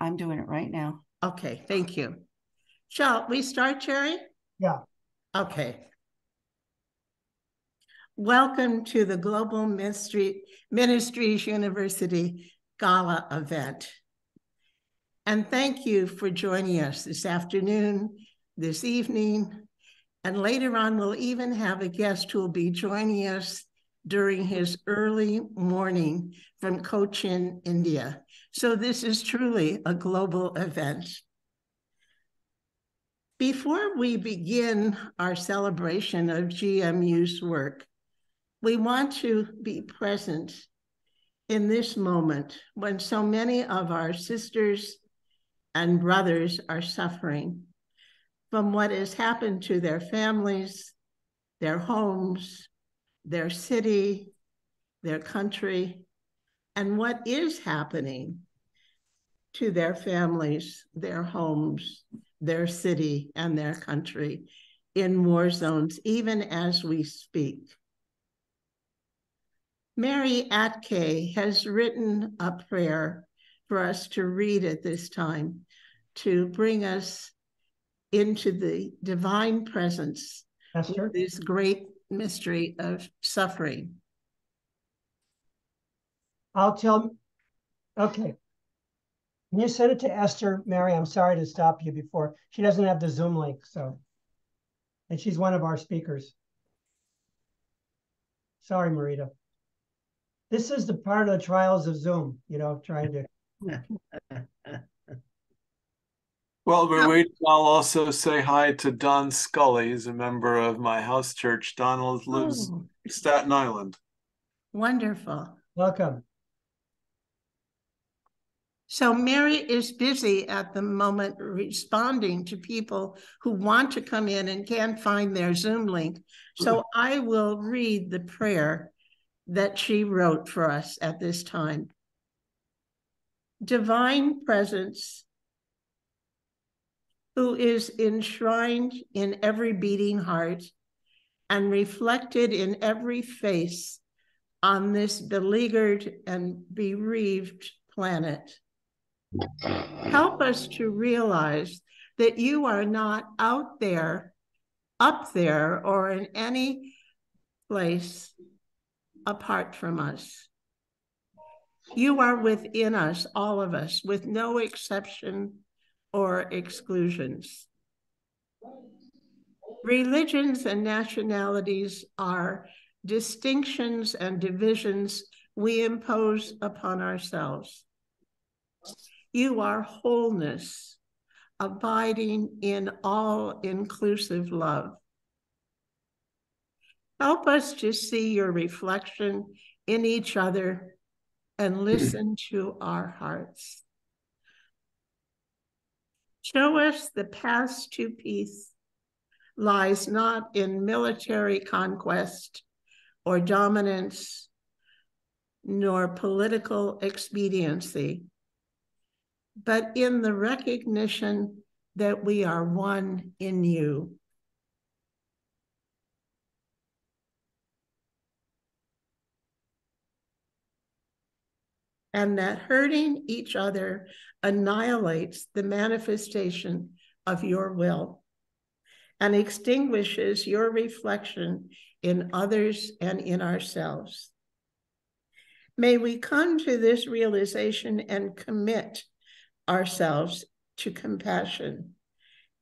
I'm doing it right now. Okay, thank you. Shall we start, Jerry? Yeah. Okay. Welcome to the Global Ministries University Gala event. And thank you for joining us this afternoon, this evening, and later on we'll even have a guest who will be joining us during his early morning from Cochin, India. So this is truly a global event. Before we begin our celebration of GMU's work, we want to be present in this moment when so many of our sisters and brothers are suffering from what has happened to their families, their homes, their city, their country, and what is happening to their families, their homes, their city, and their country in war zones, even as we speak. Mary Atke has written a prayer for us to read at this time to bring us into the divine presence Esther? of this great mystery of suffering. Okay. Can you send it to Esther, Mary? I'm sorry to stop you before. She doesn't have the Zoom link, so. And she's one of our speakers. Sorry, Marita. This is the part of the trials of Zoom, trying to. Well, we're waiting. I'll also say hi to Don Scully. He's a member of my house church. Donald lives in Staten Island. Wonderful. Welcome. So Mary is busy at the moment responding to people who want to come in and can't find their Zoom link. So I will read the prayer that she wrote for us at this time. Divine presence, who is enshrined in every beating heart and reflected in every face on this beleaguered and bereaved planet. Help us to realize that you are not out there, up there, or in any place apart from us. You are within us, all of us, with no exception or exclusions. Religions and nationalities are distinctions and divisions we impose upon ourselves. You are wholeness, abiding in all-inclusive love. Help us to see your reflection in each other and listen to our hearts. Show us the path to peace lies not in military conquest or dominance, nor political expediency, but in the recognition that we are one in you. And that hurting each other annihilates the manifestation of your will and extinguishes your reflection in others and in ourselves. May we come to this realization and commit ourselves to compassion.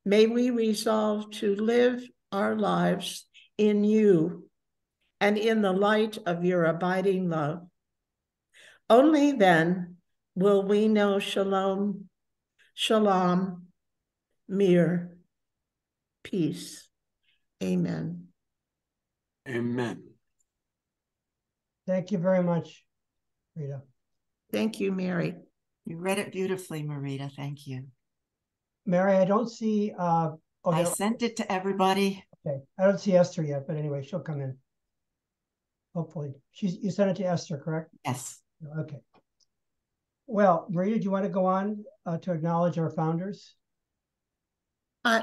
May we resolve to live our lives in you and in the light of your abiding love. Only then will we know shalom, shalom, mir, peace. Amen. Amen. Thank you very much, Rita. Thank you, Mary. You read it beautifully, Marita. Thank you. Mary, I don't see. I sent it to everybody. Okay, I don't see Esther yet, but anyway, she'll come in. Hopefully, you sent it to Esther, correct? Yes. Okay. Well, Marita, do you want to go on to acknowledge our founders?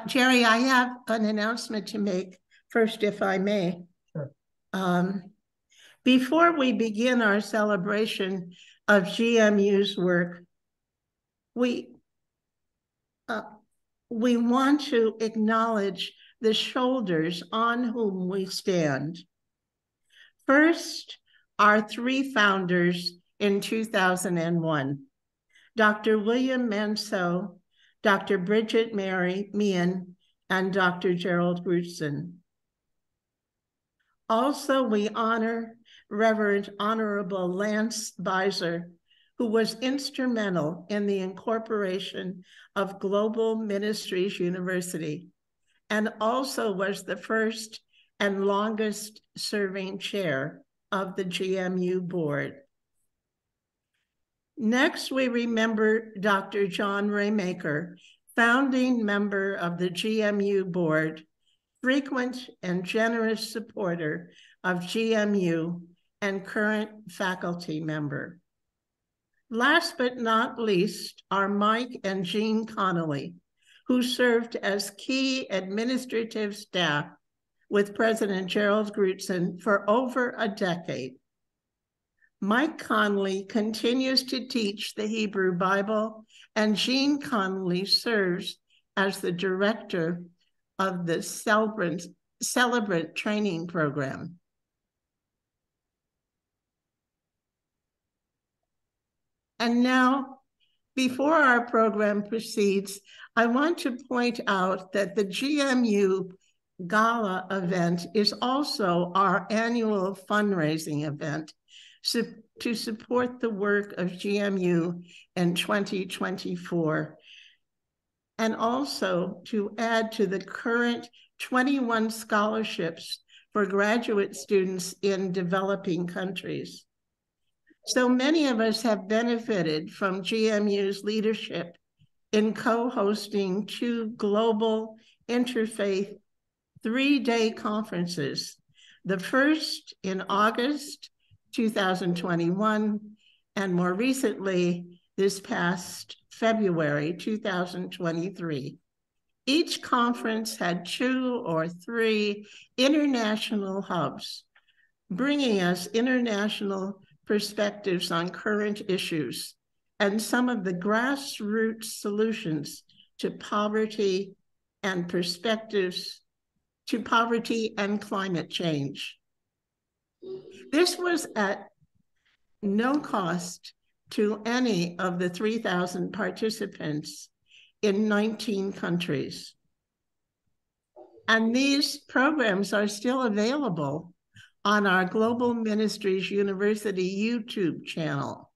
Jerry, I have an announcement to make first, if I may. Sure. Before we begin our celebration of GMU's work, we we want to acknowledge the shoulders on whom we stand. First, our three founders in 2001, Dr. William Manso, Dr. Bridget Mary Meehan, and Dr. Gerald Grudzen. Also, we honor Reverend Honorable Lance Beiser, who was instrumental in the incorporation of Global Ministries University, and also was the first and longest serving chair of the GMU board. Next, we remember Dr. John Raymaker, founding member of the GMU board, frequent and generous supporter of GMU, and current faculty member. Last but not least are Mike and Jean Connolly, who served as key administrative staff with President Gerald Grudzen for over a decade. Mike Connolly continues to teach the Hebrew Bible, and Jean Connolly serves as the director of the Celebrant Training Program. And now, before our program proceeds, I want to point out that the GMU Gala event is also our annual fundraising event to support the work of GMU in 2024, and also to add to the current 21 scholarships for graduate students in developing countries. So many of us have benefited from GMU's leadership in co-hosting 2 global interfaith 3-day conferences, the first in August 2021, and more recently, this past February 2023. Each conference had 2 or 3 international hubs, bringing us international perspectives on current issues and some of the grassroots solutions to poverty and perspectives to poverty and climate change. This was at no cost to any of the 3,000 participants in 19 countries. And these programs are still available on our Global Ministries University YouTube channel.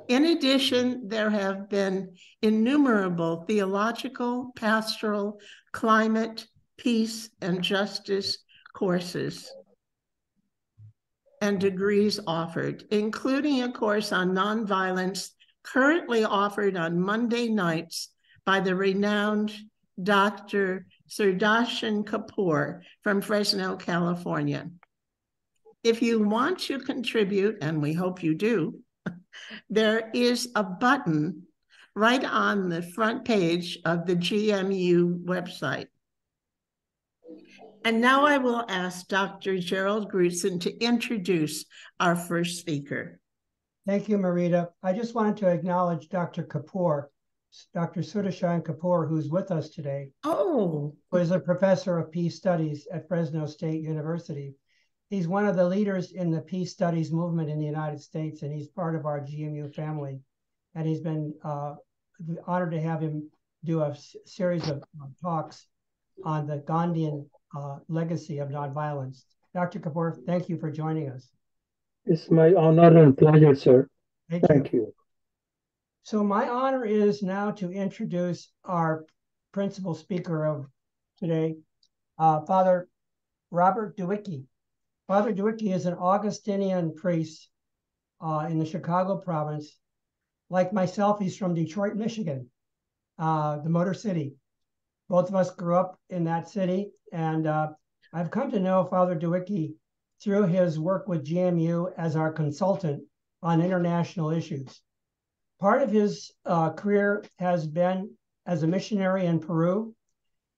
In addition, there have been innumerable theological, pastoral, climate, peace, and justice courses and degrees offered, including a course on nonviolence currently offered on Monday nights by the renowned Dr. Sudarshan Kapoor from Fresno, California. If you want to contribute, and we hope you do, there is a button right on the front page of the GMU website. And now I will ask Dr. Gerald Grudzen to introduce our first speaker. Thank you, Marita. I just wanted to acknowledge Dr. Kapoor, Dr. Sudarshan Kapoor, who's with us today. Oh. Who is a professor of peace studies at Fresno State University. He's one of the leaders in the peace studies movement in the United States, and he's part of our GMU family. And he's been honored to have him do a series of talks on the Gandhian legacy of nonviolence. Dr. Kapoor, thank you for joining us. It's my honor and pleasure, sir. Thank you. So my honor is now to introduce our principal speaker of today, Father Robert Dueweke. Father Dueweke is an Augustinian priest in the Chicago province. Like myself, he's from Detroit, Michigan, the Motor City. Both of us grew up in that city, and I've come to know Father Dueweke through his work with GMU as our consultant on international issues. Part of his career has been as a missionary in Peru.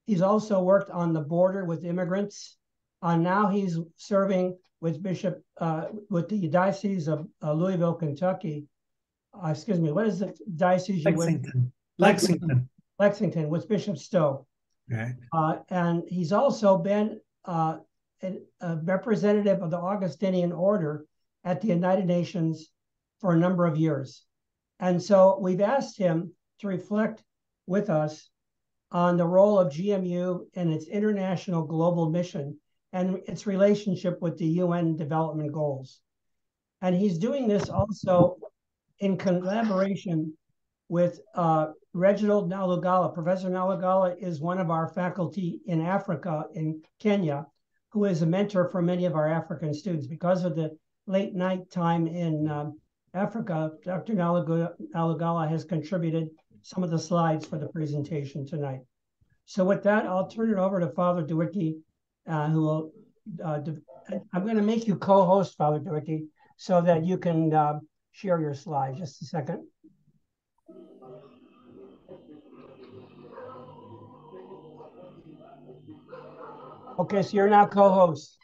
He's also worked on the border with immigrants. Now he's serving with with the Diocese of Louisville, Kentucky. Excuse me, what is the diocese you Lexington. Lexington with Bishop Stowe. Okay. And he's also been a representative of the Augustinian order at the United Nations for a number of years. And so we've asked him to reflect with us on the role of GMU and its international global mission and its relationship with the UN development goals. And he's doing this also in collaboration with Reginald Nalugala. Professor Nalugala is one of our faculty in Africa, in Kenya, who is a mentor for many of our African students. Because of the late night time in Africa, Dr. Nalugala has contributed some of the slides for the presentation tonight. So with that, I'll turn it over to Father Dueweke, who will, I'm going to make you co-host, Father Dueweke, so that you can share your slides. Just a second. Okay, so you're now co-host.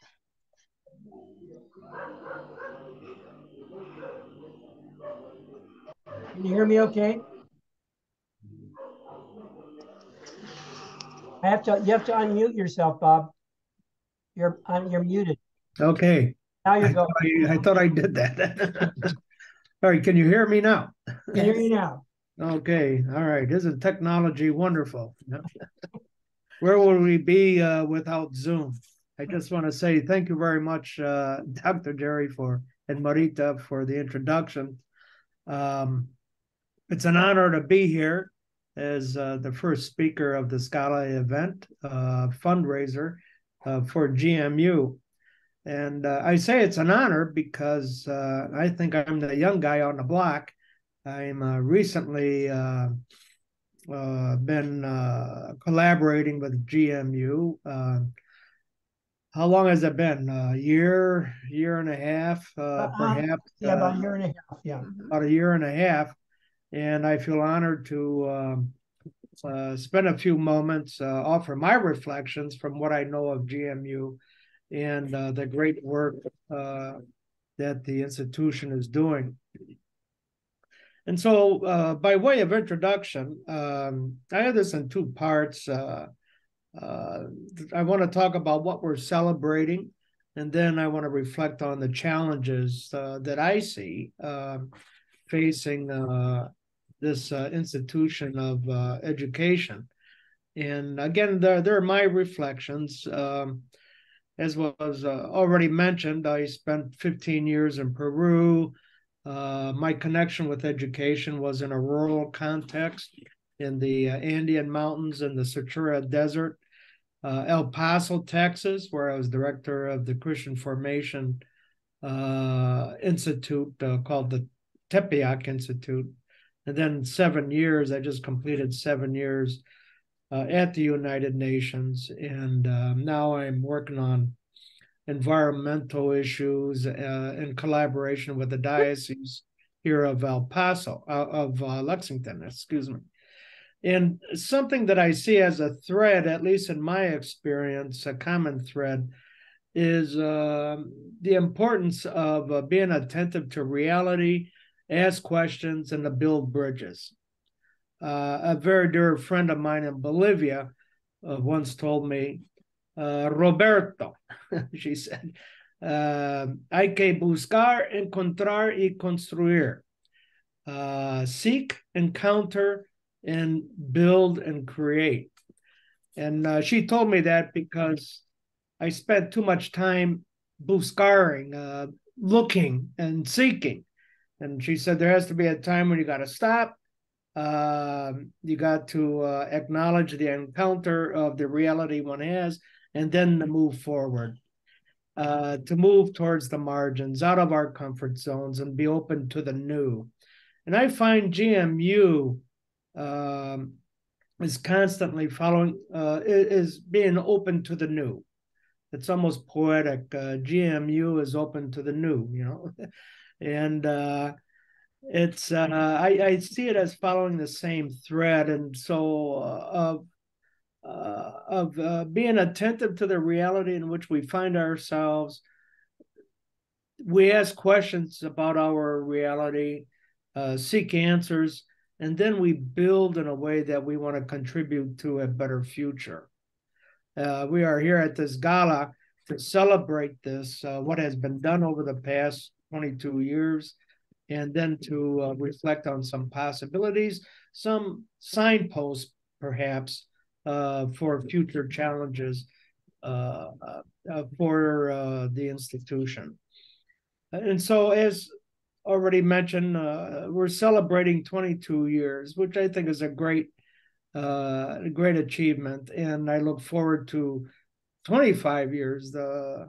Can you hear me okay? You have to unmute yourself, Bob. You're muted. Okay. Now you're going. I thought I did that. All right, can you hear me now? I can hear you now. Okay, all right. Isn't technology wonderful? Where would we be without Zoom? I just want to say thank you very much, Dr. Jerry and Marita for the introduction. It's an honor to be here as the first speaker of this gala event, fundraiser for GMU. And I say it's an honor because I think I'm the young guy on the block. I'm recently been collaborating with GMU. How long has it been? A year and a half, perhaps? Yeah, about a year and a half, yeah. About a year and a half. And I feel honored to spend a few moments, offer my reflections from what I know of GMU and the great work that the institution is doing. And so by way of introduction, I have this in two parts. I want to talk about what we're celebrating, and then I want to reflect on the challenges that I see facing this institution of education. And again, they're my reflections. As was already mentioned, I spent 15 years in Peru. My connection with education was in a rural context in the Andean Mountains and the Sechura Desert. El Paso, Texas, where I was director of the Christian Formation Institute called the Tepeyac Institute. And then 7 years, I just completed 7 years at the United Nations. And now I'm working on environmental issues in collaboration with the diocese here of Lexington, excuse me. And something that I see as a thread, at least in my experience, a common thread, is the importance of being attentive to reality, ask questions, and to build bridges. A very dear friend of mine in Bolivia once told me, Roberto, she said, hay que buscar, encontrar y construir. Seek, encounter, and build and create. And she told me that because I spent too much time buscaring, looking and seeking. And she said there has to be a time when you got to stop. You got to acknowledge the encounter of the reality one has, and then to move forward, to move towards the margins, out of our comfort zones, and be open to the new. And I find GMU is constantly is being open to the new. It's almost poetic. GMU is open to the new, you know, and it's I see it as following the same thread, and so of being attentive to the reality in which we find ourselves. We ask questions about our reality, seek answers, and then we build in a way that we want to contribute to a better future. We are here at this gala to celebrate this, what has been done over the past 22 years, and then to reflect on some possibilities, some signposts perhaps for future challenges for the institution. And so, as already mentioned, we're celebrating 22 years, which I think is a great achievement, and I look forward to 25 years, the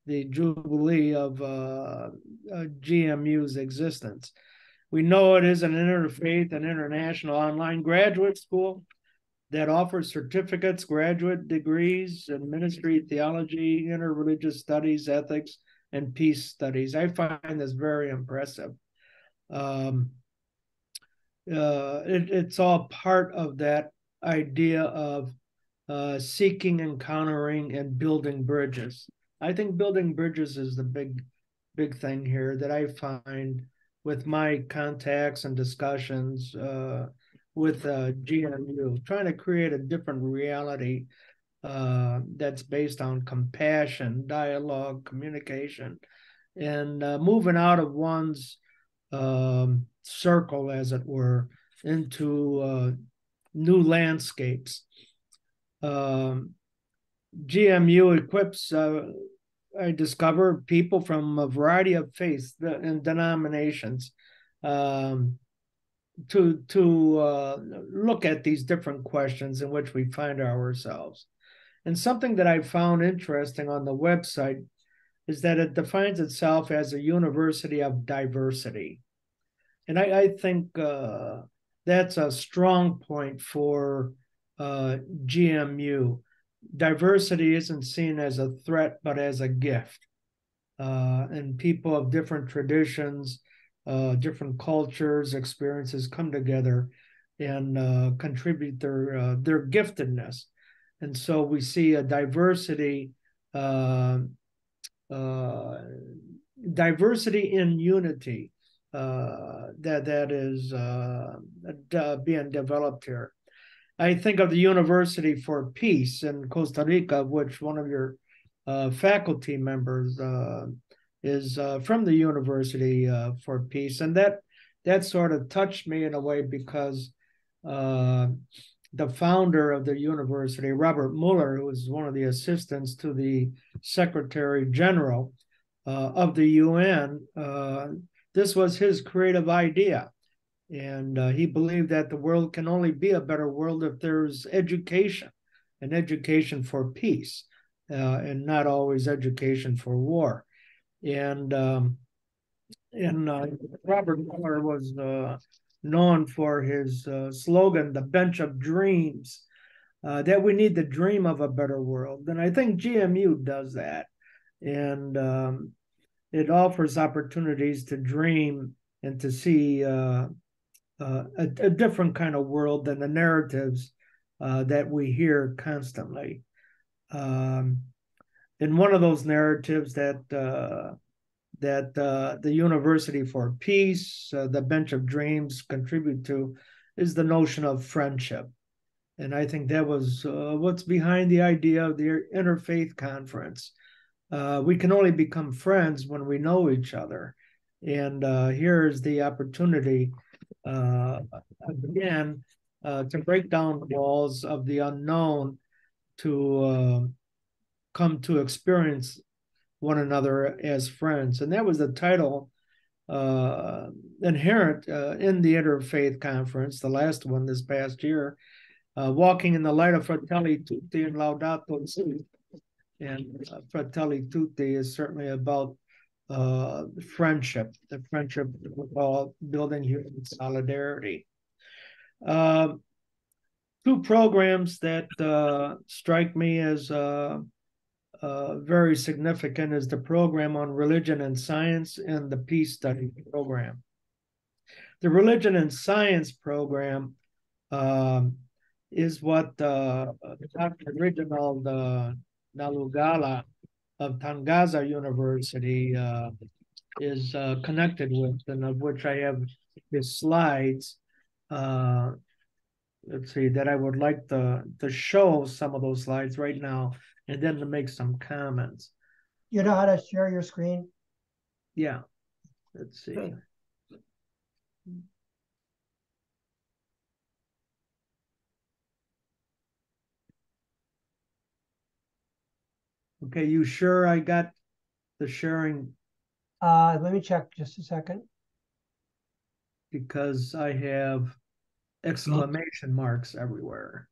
jubilee of GMU's existence. We know it is an interfaith and international online graduate school that offers certificates, graduate degrees in ministry, theology, interreligious studies, ethics, and peace studies. I find this very impressive. It's all part of that idea of seeking, encountering, and building bridges. I think building bridges is the big thing here that I find with my contacts and discussions with GMU, trying to create a different reality that's based on compassion, dialogue, communication, and moving out of one's circle, as it were, into new landscapes. GMU equips, I discover, people from a variety of faiths and denominations to look at these different questions in which we find ourselves. And something that I found interesting on the website is that it defines itself as a university of diversity. And I think that's a strong point for GMU. Diversity isn't seen as a threat, but as a gift. And people of different traditions, different cultures, experiences come together and contribute their giftedness. And so we see a diversity in unity that is being developed here. I think of the University for Peace in Costa Rica, which one of your faculty members is from the University for Peace. And that sort of touched me in a way because the founder of the university, Robert Mueller, who was one of the assistants to the Secretary General of the UN, this was his creative idea. And he believed that the world can only be a better world if there's education, and education for peace, and not always education for war. And Robert Mueller was known for his slogan, the bench of dreams, that we need to dream of a better world. And I think GMU does that. And it offers opportunities to dream and to see a different kind of world than the narratives that we hear constantly. In one of those narratives that the University for Peace, the Bench of Dreams contribute to, is the notion of friendship. And I think that was what's behind the idea of the Interfaith Conference. We can only become friends when we know each other. And here's the opportunity, again, to break down walls of the unknown, to come to experience one another as friends. And that was the title inherent in the Interfaith Conference, the last one this past year, Walking in the Light of Fratelli Tutti and Laudato Si. And Fratelli Tutti is certainly about friendship, the friendship we call building human solidarity. Two programs that strike me as very significant is the program on religion and science and the peace study program. The religion and science program is what Dr. Reginald Nalugala of Tangaza University is connected with, and of which I have his slides. let's see, that I would like to show some of those slides right now, and then to make some comments. You know how to share your screen? Yeah, let's see. Good. Okay, you sure I got the sharing? Let me check just a second. Because I have exclamation marks everywhere.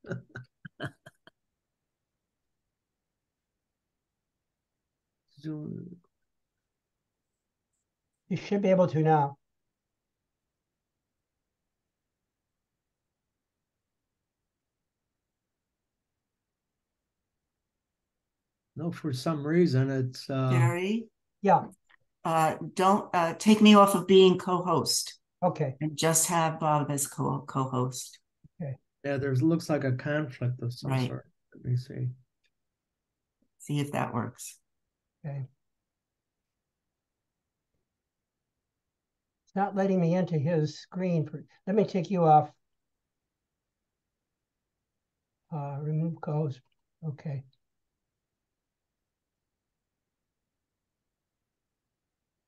Zoom. You should be able to now. No, for some reason it's Jerry, Yeah. don't take me off of being co-host Okay. and just have Bob as co-host. yeah, there's looks like a conflict of some Right. sort. Let me see. See if that works. Okay. It's not letting me into his screen. Let me take you off. Remove co-host. Okay.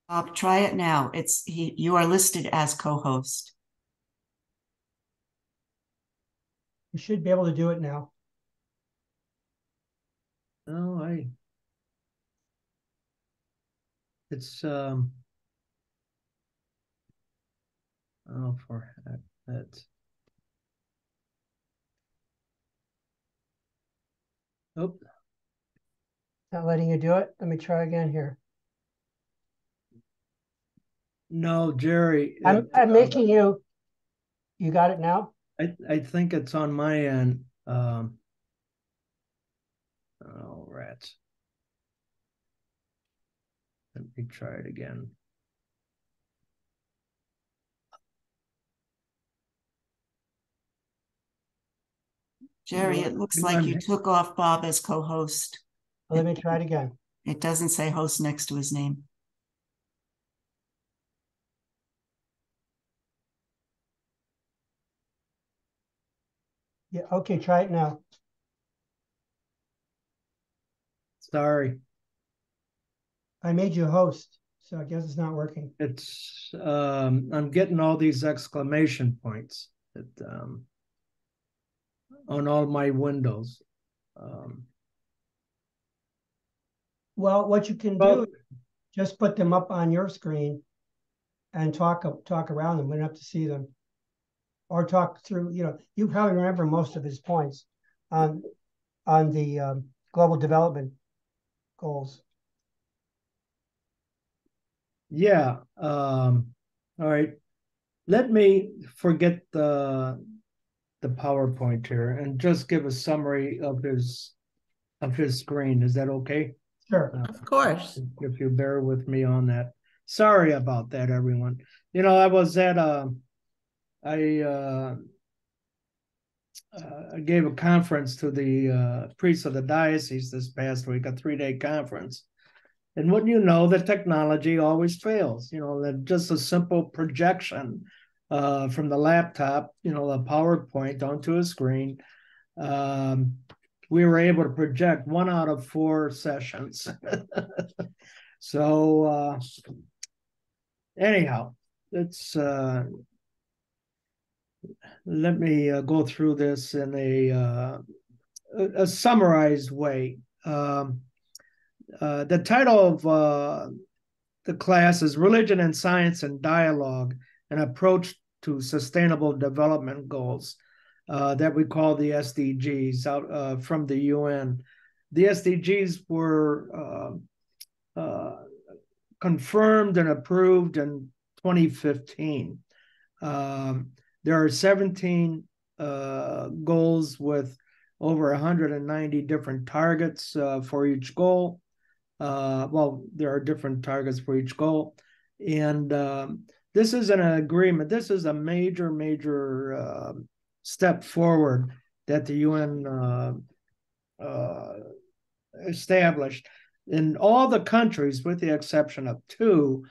Bob, try it now. You are listed as co-host. You should be able to do it now. No, it's oh, for that. Oh, Not letting you do it. Let me try again here. no, Jerry. I'm making you. You got it now? I think it's on my end. Oh, rats. Let me try it again. Jerry, it looks like you took off Bob as co-host. Let me try it again. It doesn't say host next to his name. Yeah, okay, try it now. Sorry. I made you host, so I guess it's not working. It's I'm getting all these exclamation points on all my windows. Well, what you can do, just put them up on your screen and talk around them. We don't have to see them. Or talk through, you probably remember most of his points on the global development goals. Yeah. All right. Let me forget the PowerPoint here and just give a summary of his screen. Is that okay? Sure. Of course. If you bear with me on that. Sorry about that, everyone. I was at I gave a conference to the priests of the diocese this past week, a 3-day conference. And wouldn't you know that technology always fails? That just a simple projection from the laptop, the PowerPoint onto a screen. We were able to project 1 out of 4 sessions. So anyhow, let's let me go through this in a summarized way. The title of the class is Religion and Science and Dialogue, an Approach to Sustainable Development Goals, that we call the SDGs out from the UN. The SDGs were confirmed and approved in 2015. There are 17 goals with over 190 different targets for each goal. Well, there are different targets for each goal. And this is an agreement. This is a major step forward that the UN established. And all the countries, with the exception of 2,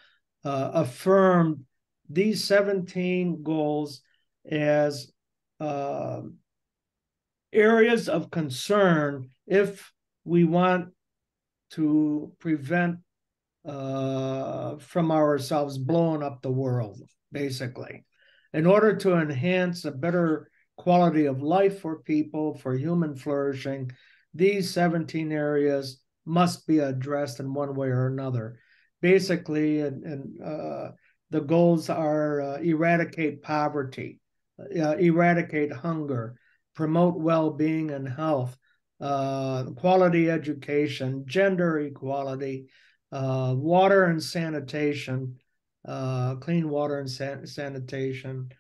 affirmed these 17 goals as areas of concern if we want to prevent from ourselves blowing up the world, basically. In order to enhance a better quality of life for people, for human flourishing, these 17 areas must be addressed in one way or another. Basically, the goals are eradicate poverty, eradicate hunger, promote well-being and health, quality education, gender equality, water and sanitation, clean water and sanitation.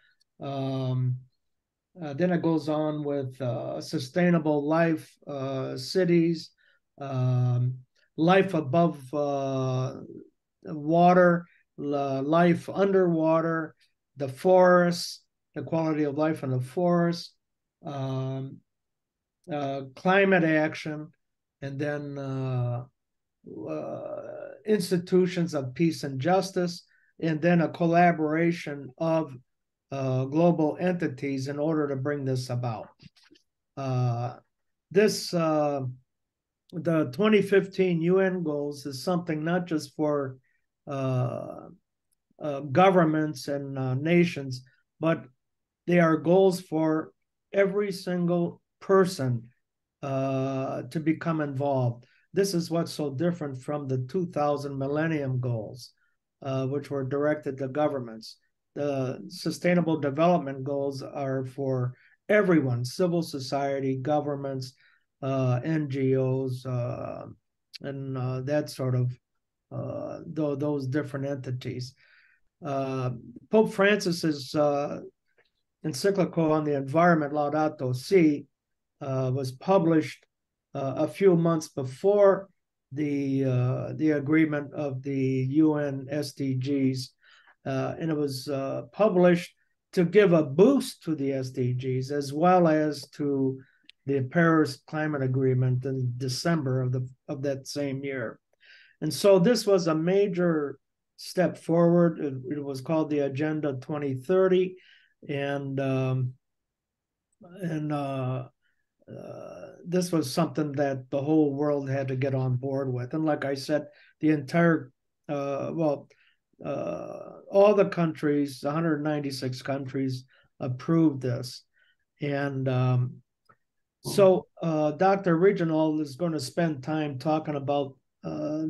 Then it goes on with sustainable life, cities, life above water, life underwater, the forests, the quality of life in the forest, climate action, and then institutions of peace and justice, and then a collaboration of global entities in order to bring this about. The 2015 UN goals is something not just for governments and nations, but they are goals for every single person to become involved. This is what's so different from the 2000 Millennium Goals, which were directed to governments. The Sustainable Development Goals are for everyone, civil society, governments, NGOs, and that sort of, those different entities. Pope Francis's encyclical on the environment, Laudato Si, was published a few months before the agreement of the UN SDGs, and it was published to give a boost to the SDGs as well as to the Paris Climate Agreement in December of that same year. And so this was a major step forward. It was called the Agenda 2030, and this was something that the whole world had to get on board with. And like I said, the entire, all the countries, 196 countries approved this. And so Dr. Reginald is going to spend time talking about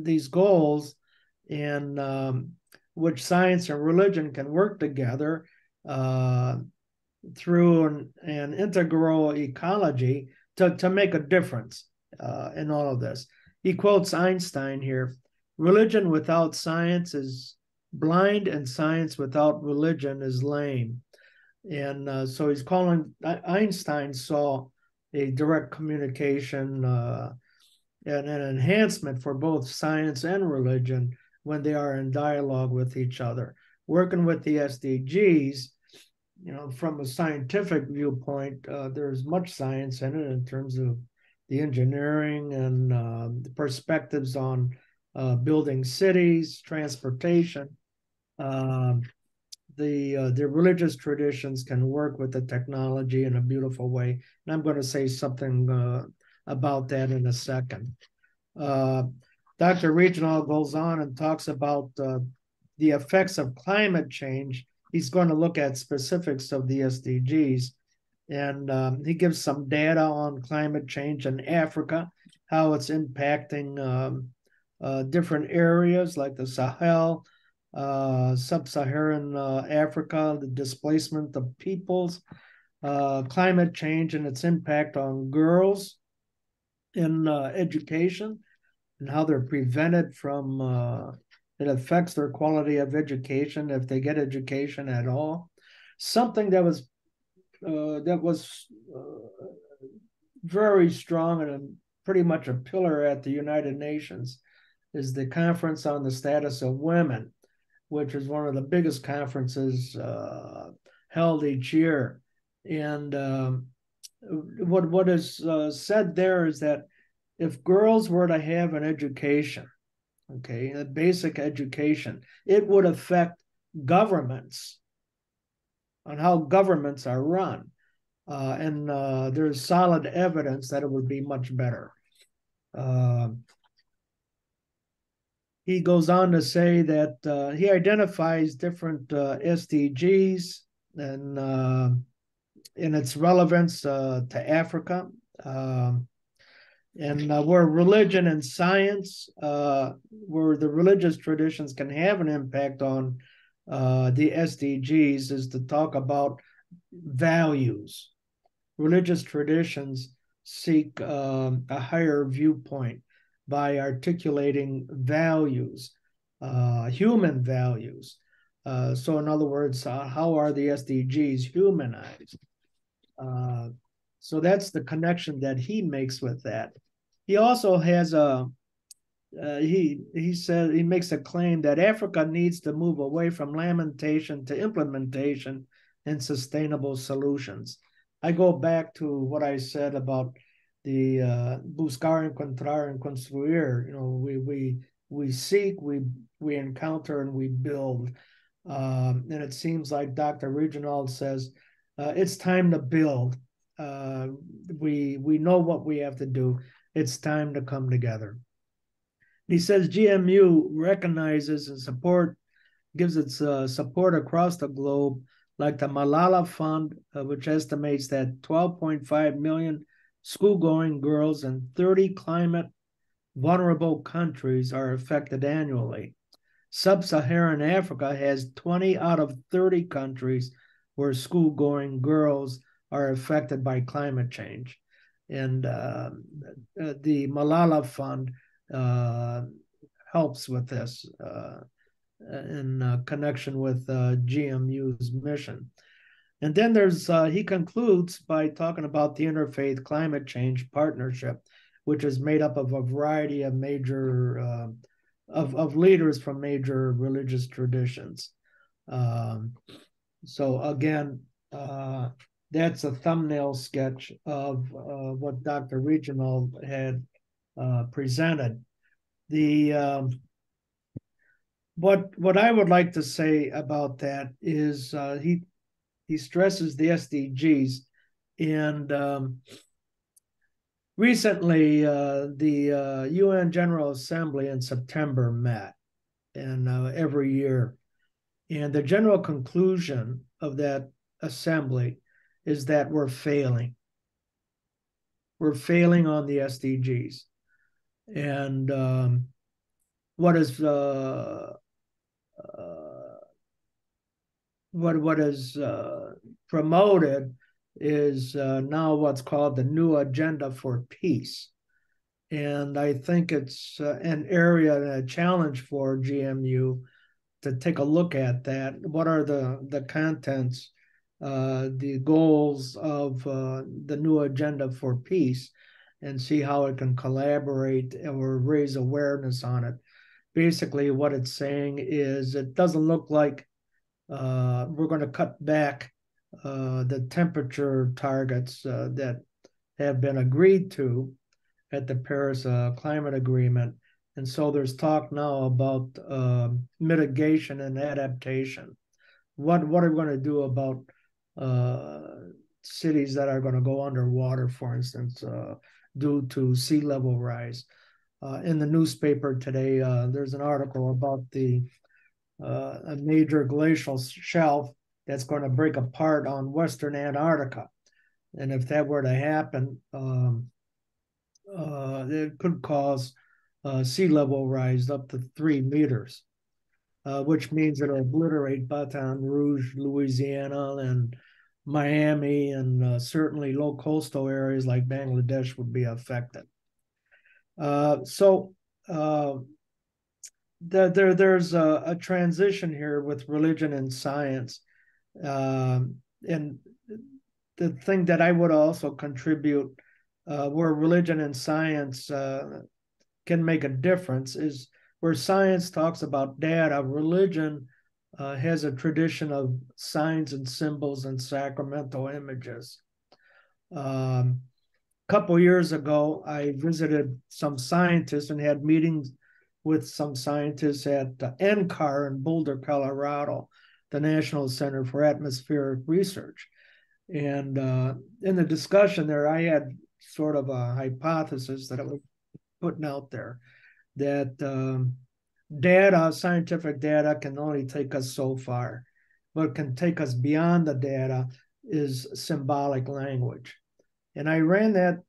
these goals and which science and religion can work together through an integral ecology to make a difference in all of this. He quotes Einstein here: "Religion without science is blind, and science without religion is lame." And so he's calling, Einstein saw a direct communication and an enhancement for both science and religion when they are in dialogue with each other. Working with the SDGs, you know, from a scientific viewpoint, there's much science in it in terms of the engineering and the perspectives on building cities, transportation. The religious traditions can work with the technology in a beautiful way. And I'm going to say something about that in a second. Dr. Reginald goes on and talks about the effects of climate change. He's going to look at specifics of the SDGs, and he gives some data on climate change in Africa, how it's impacting different areas like the Sahel, sub-Saharan Africa, the displacement of peoples, climate change and its impact on girls in education, and how they're prevented from it affects their quality of education if they get education at all. Something that was very strong and pretty much a pillar at the United Nations is the Conference on the Status of Women, which is one of the biggest conferences held each year. And what is said there is that if girls were to have an education, okay, a basic education, it would affect governments how governments are run. And there's solid evidence that it would be much better. He goes on to say that he identifies different SDGs and its relevance to Africa, and where religion and science, where the religious traditions can have an impact on the SDGs, is to talk about values. Religious traditions seek a higher viewpoint by articulating values, human values. So in other words, how are the SDGs humanized? So that's the connection that he makes with that. He also has he said, he makes a claim that Africa needs to move away from lamentation to implementation and sustainable solutions. I go back to what I said about the buscar, encontrar, and construir. You know, we seek, we encounter, and we build. And it seems like Dr. Reginald says it's time to build. We know what we have to do. It's time to come together. He says GMU recognizes and gives its support across the globe, like the Malala Fund, which estimates that 12.5 million school-going girls in 30 climate vulnerable countries are affected annually. Sub-Saharan Africa has 20 out of 30 countries where school-going girls are affected by climate change. And the Malala Fund helps with this in connection with GMU's mission. And then he concludes by talking about the Interfaith Climate Change Partnership, which is made up of a variety of major of leaders from major religious traditions. So again, that's a thumbnail sketch of what Dr. Reginald had presented. What I would like to say about that is he stresses the SDGs, and recently the UN General Assembly in September met, and every year, and the general conclusion of that assembly is that we're failing. We're failing on the SDGs, and what is promoted is now what's called the new agenda for peace. And I think it's an area and a challenge for GMU to take a look at that. What are the contents, the goals of the new agenda for peace, and see how it can collaborate or raise awareness on it. Basically, what it's saying is it doesn't look like we're going to cut back the temperature targets that have been agreed to at the Paris Climate Agreement. And so there's talk now about mitigation and adaptation. What are we going to do about cities that are going to go underwater, for instance, due to sea level rise? In the newspaper today, there's an article about a major glacial shelf that's going to break apart on Western Antarctica. And if that were to happen, it could cause sea level rise up to 3 meters, which means it'll obliterate Baton Rouge, Louisiana, and Miami, and certainly low coastal areas like Bangladesh would be affected. So there's a transition here with religion and science. And the thing that I would also contribute where religion and science can make a difference is where science talks about data. Religion has a tradition of signs and symbols and sacramental images. Couple years ago, I visited some scientists and had meetings with some scientists at NCAR in Boulder, Colorado, the National Center for Atmospheric Research. And in the discussion there, I had sort of a hypothesis that I was putting out there that data, scientific data, can only take us so far. What can take us beyond the data is symbolic language. And I ran that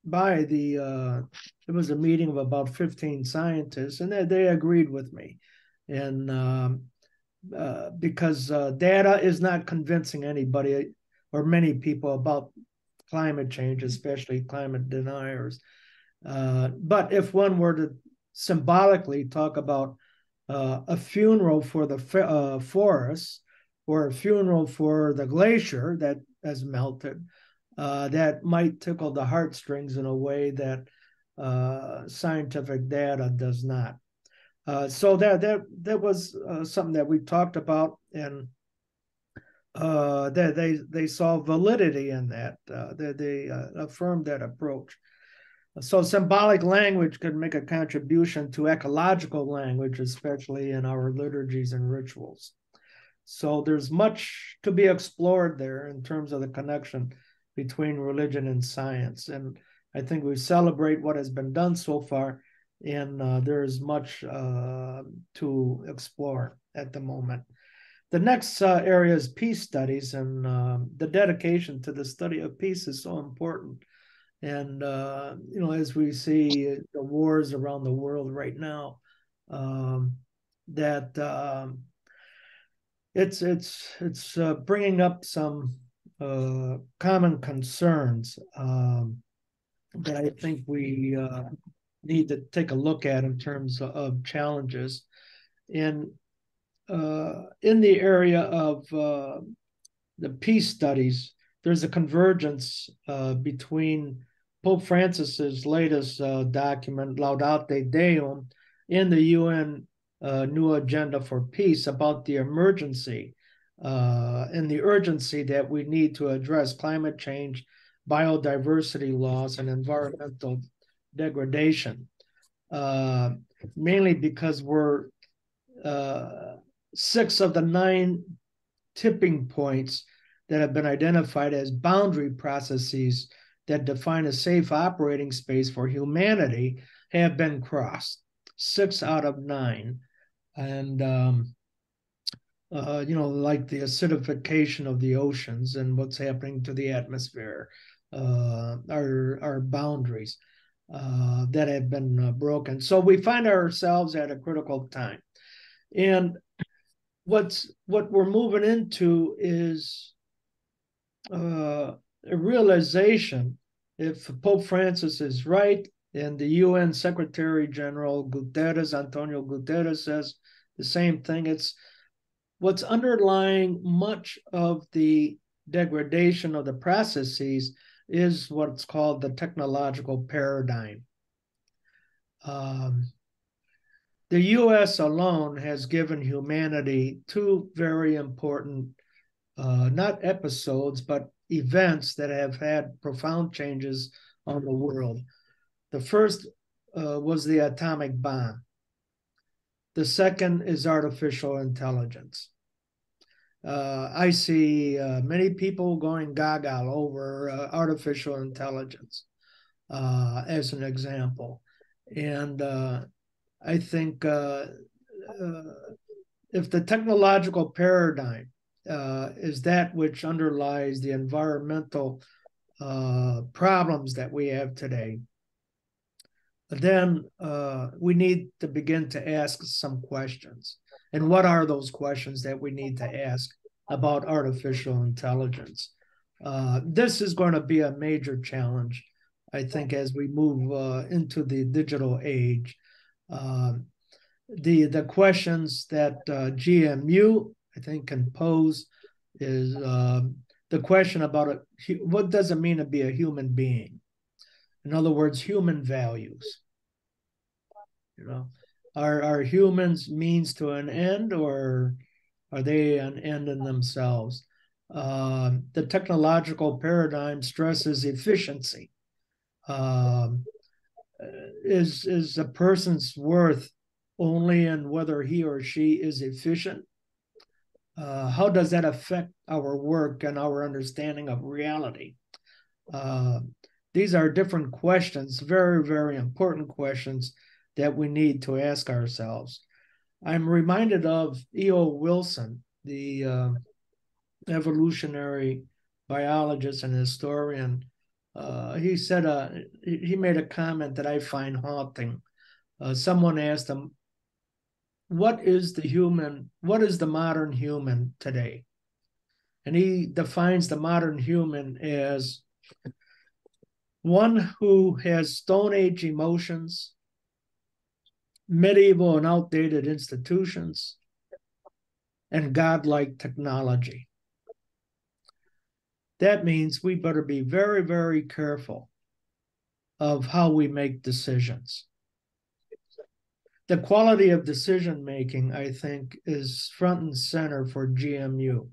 by it was a meeting of about 15 scientists, and they agreed with me. And because data is not convincing anybody or many people about climate change, especially climate deniers. But if one were to symbolically talk about a funeral for the forests, or a funeral for the glacier that has melted, that might tickle the heartstrings in a way that scientific data does not. So that was something that we talked about, and they saw validity in that. They affirmed that approach. So symbolic language could make a contribution to ecological language, especially in our liturgies and rituals. So there's much to be explored there in terms of the connection between religion and science. And I think we celebrate what has been done so far, and there is much to explore at the moment. The next area is peace studies, and the dedication to the study of peace is so important. And as we see the wars around the world right now, that it's bringing up some common concerns that I think we need to take a look at in terms of challenges. And in the area of the peace studies, there's a convergence between Pope Francis's latest document, Laudate Deum, and the UN New Agenda for Peace about the emergency and the urgency that we need to address climate change, biodiversity loss, and environmental degradation, mainly because we're 6 of the 9 tipping points that have been identified as boundary processes that define a safe operating space for humanity have been crossed. 6 out of 9. And, like the acidification of the oceans and what's happening to the atmosphere, our boundaries that have been broken. So we find ourselves at a critical time. And what we're moving into is a realization, if Pope Francis is right, and the UN Secretary General Antonio Guterres says the same thing, it's what's underlying much of the degradation of the processes is what's called the technological paradigm. The US alone has given humanity 2 very important, not episodes, but events that have had profound changes on the world. The first was the atomic bomb. The second is artificial intelligence. I see many people going gaga over artificial intelligence as an example. And I think if the technological paradigm is that which underlies the environmental problems that we have today, then we need to begin to ask some questions. And what are those questions that we need to ask about artificial intelligence? This is going to be a major challenge, I think, as we move into the digital age. The questions that GMU, I think, can pose is the question about what does it mean to be a human being? In other words, human values. Are humans means to an end, or are they an end in themselves? The technological paradigm stresses efficiency. Is a person's worth only in whether he or she is efficient? how does that affect our work and our understanding of reality? These are different questions, very, very important questions that we need to ask ourselves. I'm reminded of E.O. Wilson, the evolutionary biologist and historian. He said, he made a comment that I find haunting. Someone asked him, what is the modern human today? And he defines the modern human as one who has Stone Age emotions, medieval and outdated institutions, and godlike technology. That means we better be very, very careful of how we make decisions. The quality of decision-making, I think, is front and center for GMU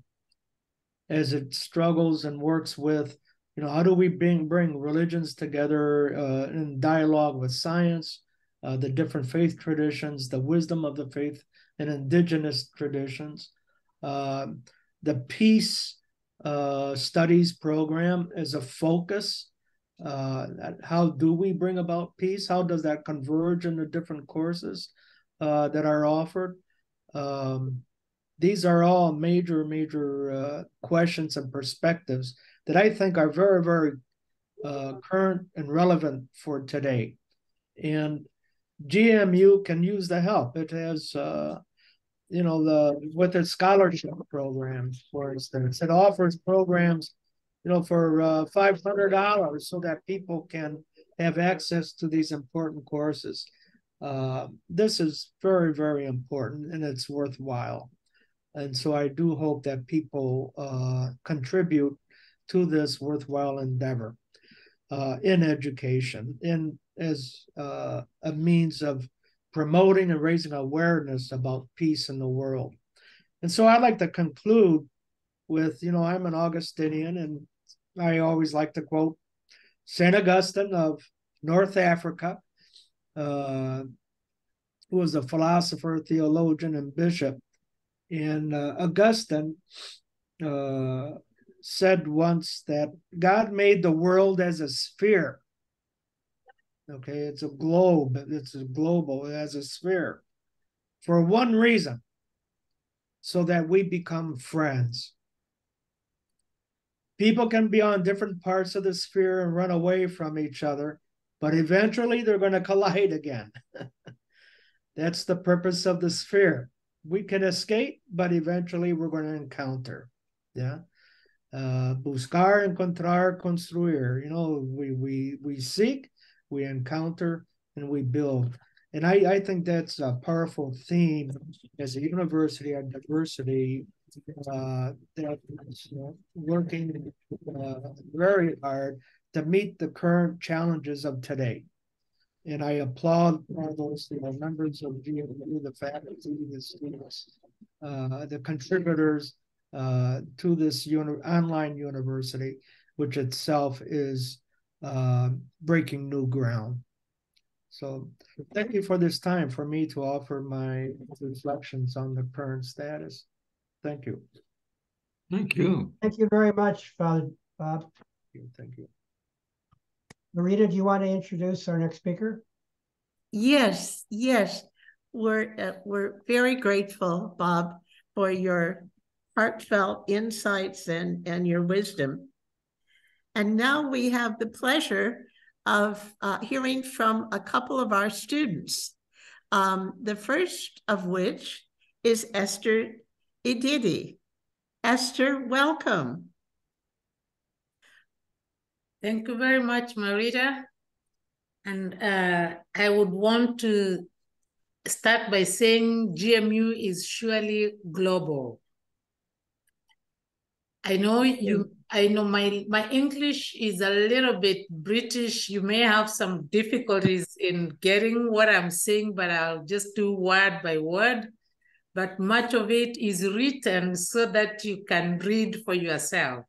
as it struggles and works with, how do we bring religions together in dialogue with science, the different faith traditions, the wisdom of the faith and indigenous traditions. The peace studies program is a focus. How do we bring about peace? How does that converge in the different courses that are offered? These are all major questions and perspectives that I think are very, very current and relevant for today. And GMU can use the help. It has, with its scholarship programs, for instance, it offers programs, for $500 so that people can have access to these important courses. This is very, very important and it's worthwhile. And so I do hope that people contribute to this worthwhile endeavor in education, as a means of promoting and raising awareness about peace in the world. And so I'd like to conclude with, I'm an Augustinian, and I always like to quote St. Augustine of North Africa, who was a philosopher, theologian, and bishop. And Augustine said once that God made the world as a sphere. Okay, it's a globe, it's a global, it has a sphere. For one reason, so that we become friends. People can be on different parts of the sphere and run away from each other, but eventually they're going to collide again. That's the purpose of the sphere. We can escape, but eventually we're going to encounter. Yeah. Buscar, encontrar, construir. We seek, we encounter, and we build. And I think that's a powerful theme as a university of diversity that's working very hard to meet the current challenges of today. And I applaud all those members of GMU, the faculty, the students, the contributors to this online university, which itself is breaking new ground. So thank you for this time for me to offer my reflections on the current status. Thank you. Thank you. Thank you very much, Father Bob. Thank you. Marita, do you want to introduce our next speaker? Yes. We're very grateful, Bob, for your heartfelt insights and your wisdom. And now we have the pleasure of hearing from a couple of our students. The first of which is Esther Nditi. Esther, welcome. Thank you very much, Marita. And I would want to start by saying GMU is surely global. I know my English is a little bit British. You may have some difficulties in getting what I'm saying, but I'll just do word by word. But much of it is written so that you can read for yourself.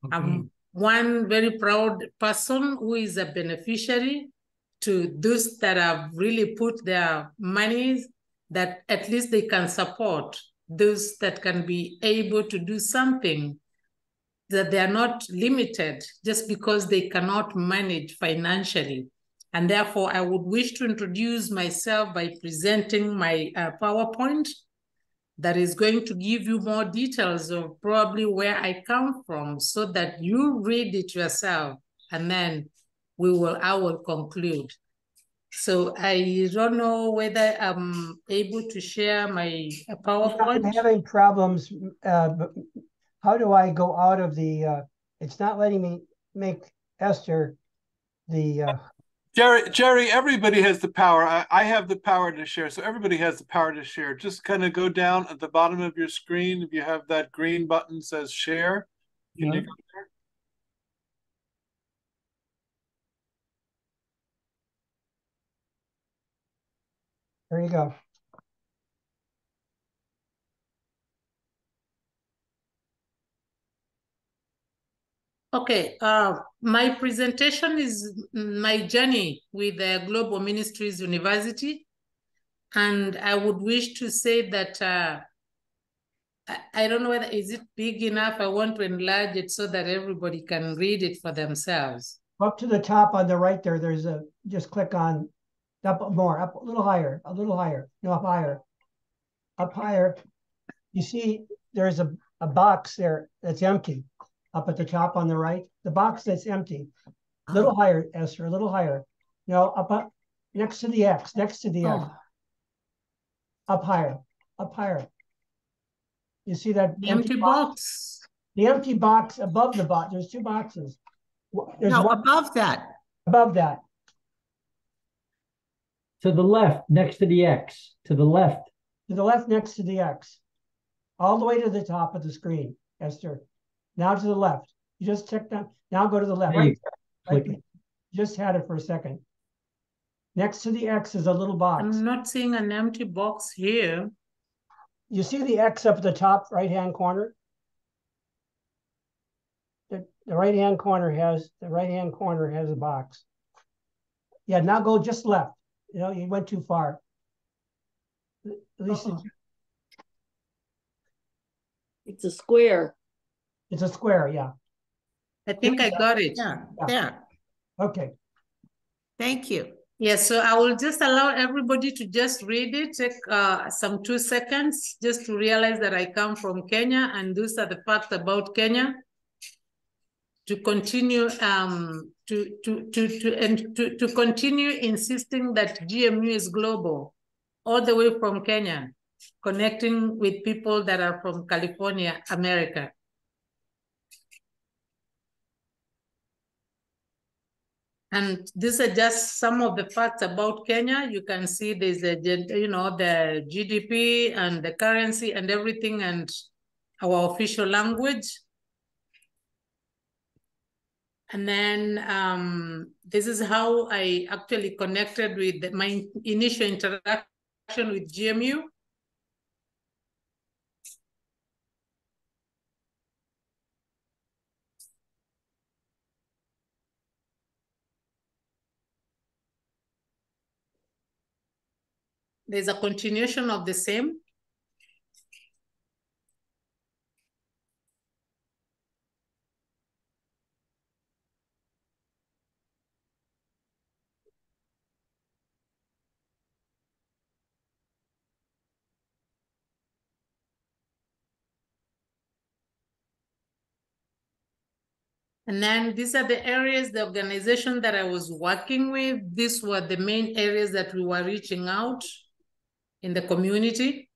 Okay. I'm one very proud person who is a beneficiary to those that have really put their money that at least they can support those that can be able to do something, that they are not limited just because they cannot manage financially. And therefore, I would wish to introduce myself by presenting my PowerPoint that is going to give you more details of probably where I come from so that you read it yourself, and then I will conclude. So I don't know whether I'm able to share my PowerPoint. I'm having problems. How do I go out of the, it's not letting me make Esther the... Jerry, everybody has the power. I have the power to share, so everybody has the power to share. Just kind of go down at the bottom of your screen. If you have that green button says share, can you go there? There you go. Okay, my presentation is my journey with the Global Ministries University. And I would wish to say that, I don't know whether, is it big enough? I want to enlarge it so that everybody can read it for themselves. Up to the top on the right there, there's a, just click on, up more, up a little higher, no, up higher. You see there's a box there that's empty. Up at the top on the right, the box that's empty. A little higher, Esther, a little higher. No, up next to the X, X. Up higher. You see that The empty box? The empty box above the box. There's two boxes. There's one above that. Above that. To the left, next to the X. To the left. To the left, next to the X. All the way to the top of the screen, Esther. Now to the left. You just check that. Now go to the left. Right. Just had it for a second. Next to the X is a little box. I'm not seeing an empty box here. You see the X up at the top right-hand corner? The right-hand corner has a box. Yeah, now go just left. You know, you went too far. At least it's a square. It's a square, yeah. I think I got it. Yeah. Okay. Thank you. Yes, so I will just allow everybody to just read it, take some 2 seconds just to realize that I come from Kenya and those are the facts about Kenya. To continue to continue insisting that GMU is global, all the way from Kenya, connecting with people that are from California, America. And these are just some of the facts about Kenya. You can see there's a, you know, the GDP and the currency and everything and our official language. And then this is how I actually connected with my initial interaction with GMU. There's a continuation of the same. And then these are the areas, the organization that I was working with. These were the main areas that we were reaching out in the community.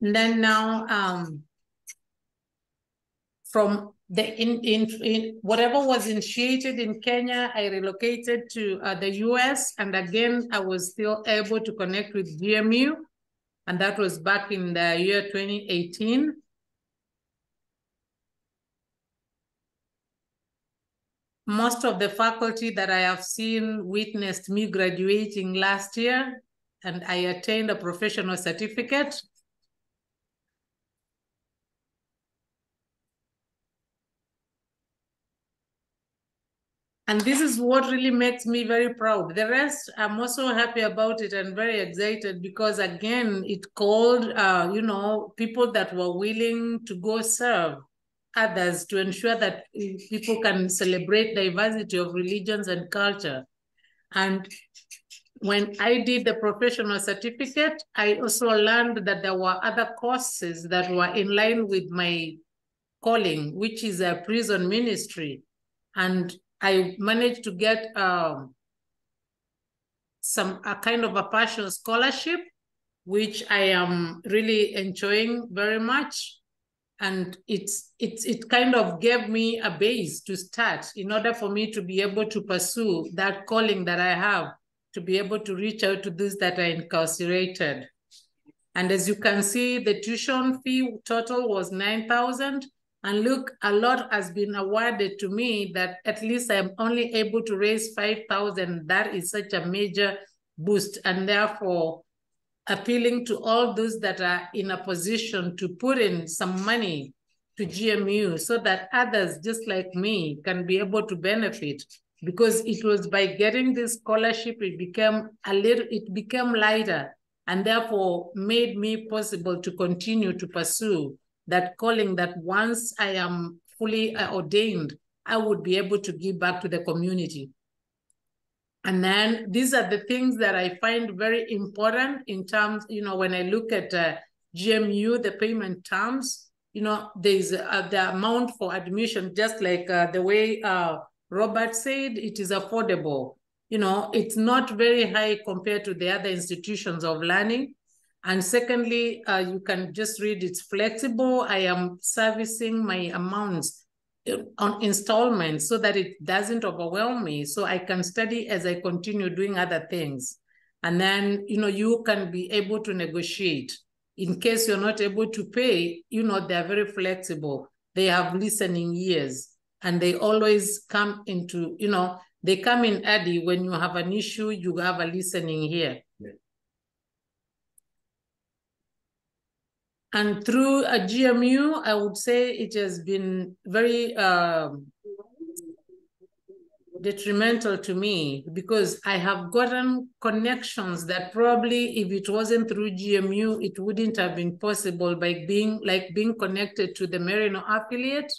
And then now, from the whatever was initiated in Kenya, I relocated to the US, and again I was still able to connect with GMU, and that was back in the year 2018. Most of the faculty that I have seen witnessed me graduating last year, and I attained a professional certificate. And this is what really makes me very proud. The rest, I'm also happy about it and very excited because, again, it called, people that were willing to go serve others to ensure that people can celebrate diversity of religions and culture. And when I did the professional certificate, I also learned that there were other courses that were in line with my calling, which is a prison ministry. And I managed to get a kind of a partial scholarship, which I am really enjoying very much. And it kind of gave me a base to start in order for me to be able to pursue that calling that I have, to be able to reach out to those that are incarcerated. And as you can see, the tuition fee total was 9,000. And look, a lot has been awarded to me that at least I'm only able to raise 5,000. That is such a major boost. And therefore, appealing to all those that are in a position to put in some money to GMU so that others just like me can be able to benefit. Because it was by getting this scholarship, it became lighter and therefore made me possible to continue to pursue that calling that once I am fully ordained, I would be able to give back to the community. And then these are the things that I find very important in terms, when I look at GMU, the payment terms, there's the amount for admission, just like the way Robert said, it is affordable. It's not very high compared to the other institutions of learning. And secondly, you can just read it's flexible. I am servicing my amounts on installments so that it doesn't overwhelm me. So I can study as I continue doing other things. And then, you can be able to negotiate. In case you're not able to pay, they're very flexible. They have listening ears and they always come into, they come in early. When you have an issue, you have a listening ear. Yeah. And through a GMU, I would say it has been very detrimental to me because I have gotten connections that probably if it wasn't through GMU, it wouldn't have been possible by being connected to the Merino affiliate,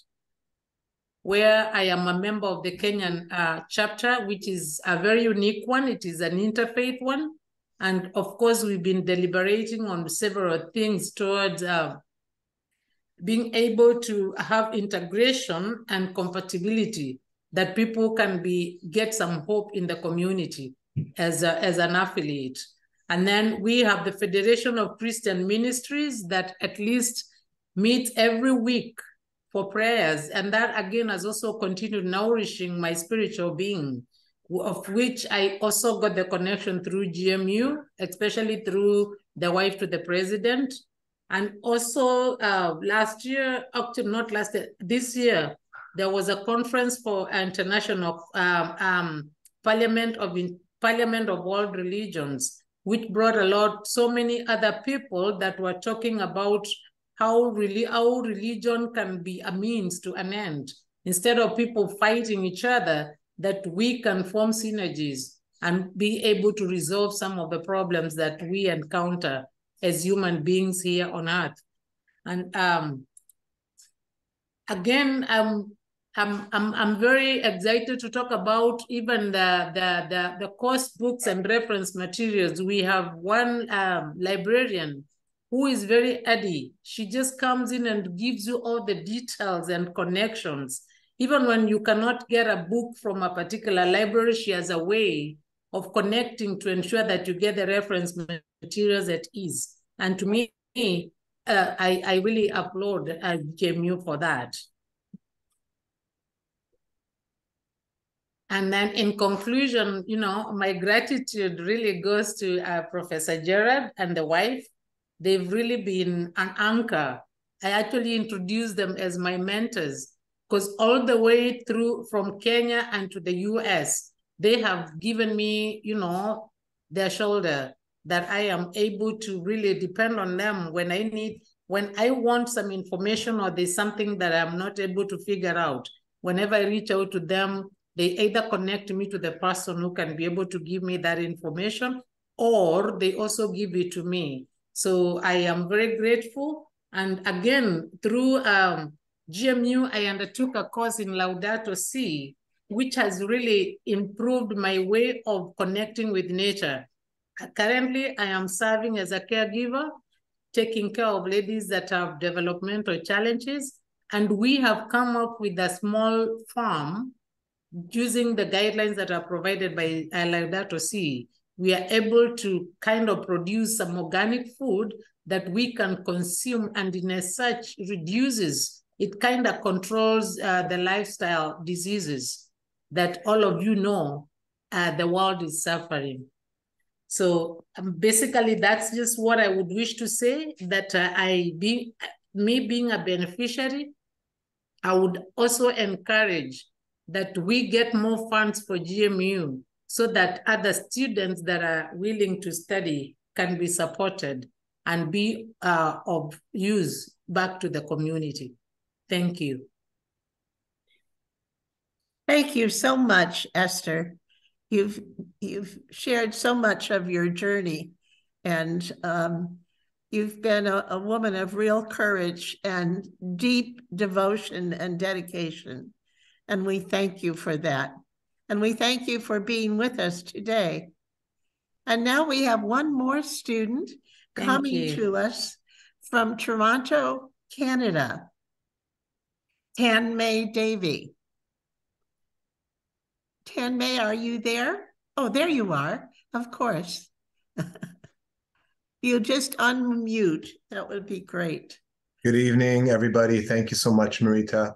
where I am a member of the Kenyan chapter, which is a very unique one. It is an interfaith one. And of course, we've been deliberating on several things towards being able to have integration and compatibility that people can get some hope in the community as an affiliate. And then we have the Federation of Christian Ministries that at least meets every week for prayers. And that again has also continued nourishing my spiritual being, of which I also got the connection through GMU, especially through the wife to the president. And also this year, there was a conference for international Parliament of World Religions, which brought so many other people that were talking about how religion can be a means to an end. Instead of people fighting each other, that we can form synergies and be able to resolve some of the problems that we encounter as human beings here on earth. And again, I'm very excited to talk about even the course books and reference materials. We have one librarian who is very ready. She just comes in and gives you all the details and connections. Even when you cannot get a book from a particular library, she has a way of connecting to ensure that you get the reference materials at ease. And to me, I really applaud GMU for that. And then in conclusion, my gratitude really goes to Professor Gerard and the wife. They've really been an anchor. I actually introduced them as my mentors, because all the way through from Kenya and to the US, they have given me, their shoulder. that I am able to really depend on them when I want some information or there's something that I'm not able to figure out. Whenever I reach out to them, they either connect me to the person who can be able to give me that information, or they also give it to me. So I am very grateful. And again, through GMU, I undertook a course in Laudato Si, which has really improved my way of connecting with nature. Currently, I am serving as a caregiver, taking care of ladies that have developmental challenges. And we have come up with a small farm using the guidelines that are provided by Laudato Si. We are able to kind of produce some organic food that we can consume, and in as such reduces, it kind of controls the lifestyle diseases that all of you know the world is suffering. So basically, that's just what I would wish to say, that me being a beneficiary, I would also encourage that we get more funds for GMU so that other students that are willing to study can be supported and be of use back to the community. Thank you. Thank you so much, Esther. You've shared so much of your journey, and you've been a woman of real courage and deep devotion and dedication. And we thank you for that. And we thank you for being with us today. And now we have one more student coming to us from Toronto, Canada, Tanmay Davy. Tanmay, are you there? Oh, there you are, of course. You just unmute, that would be great. Good evening, everybody. Thank you so much, Marita.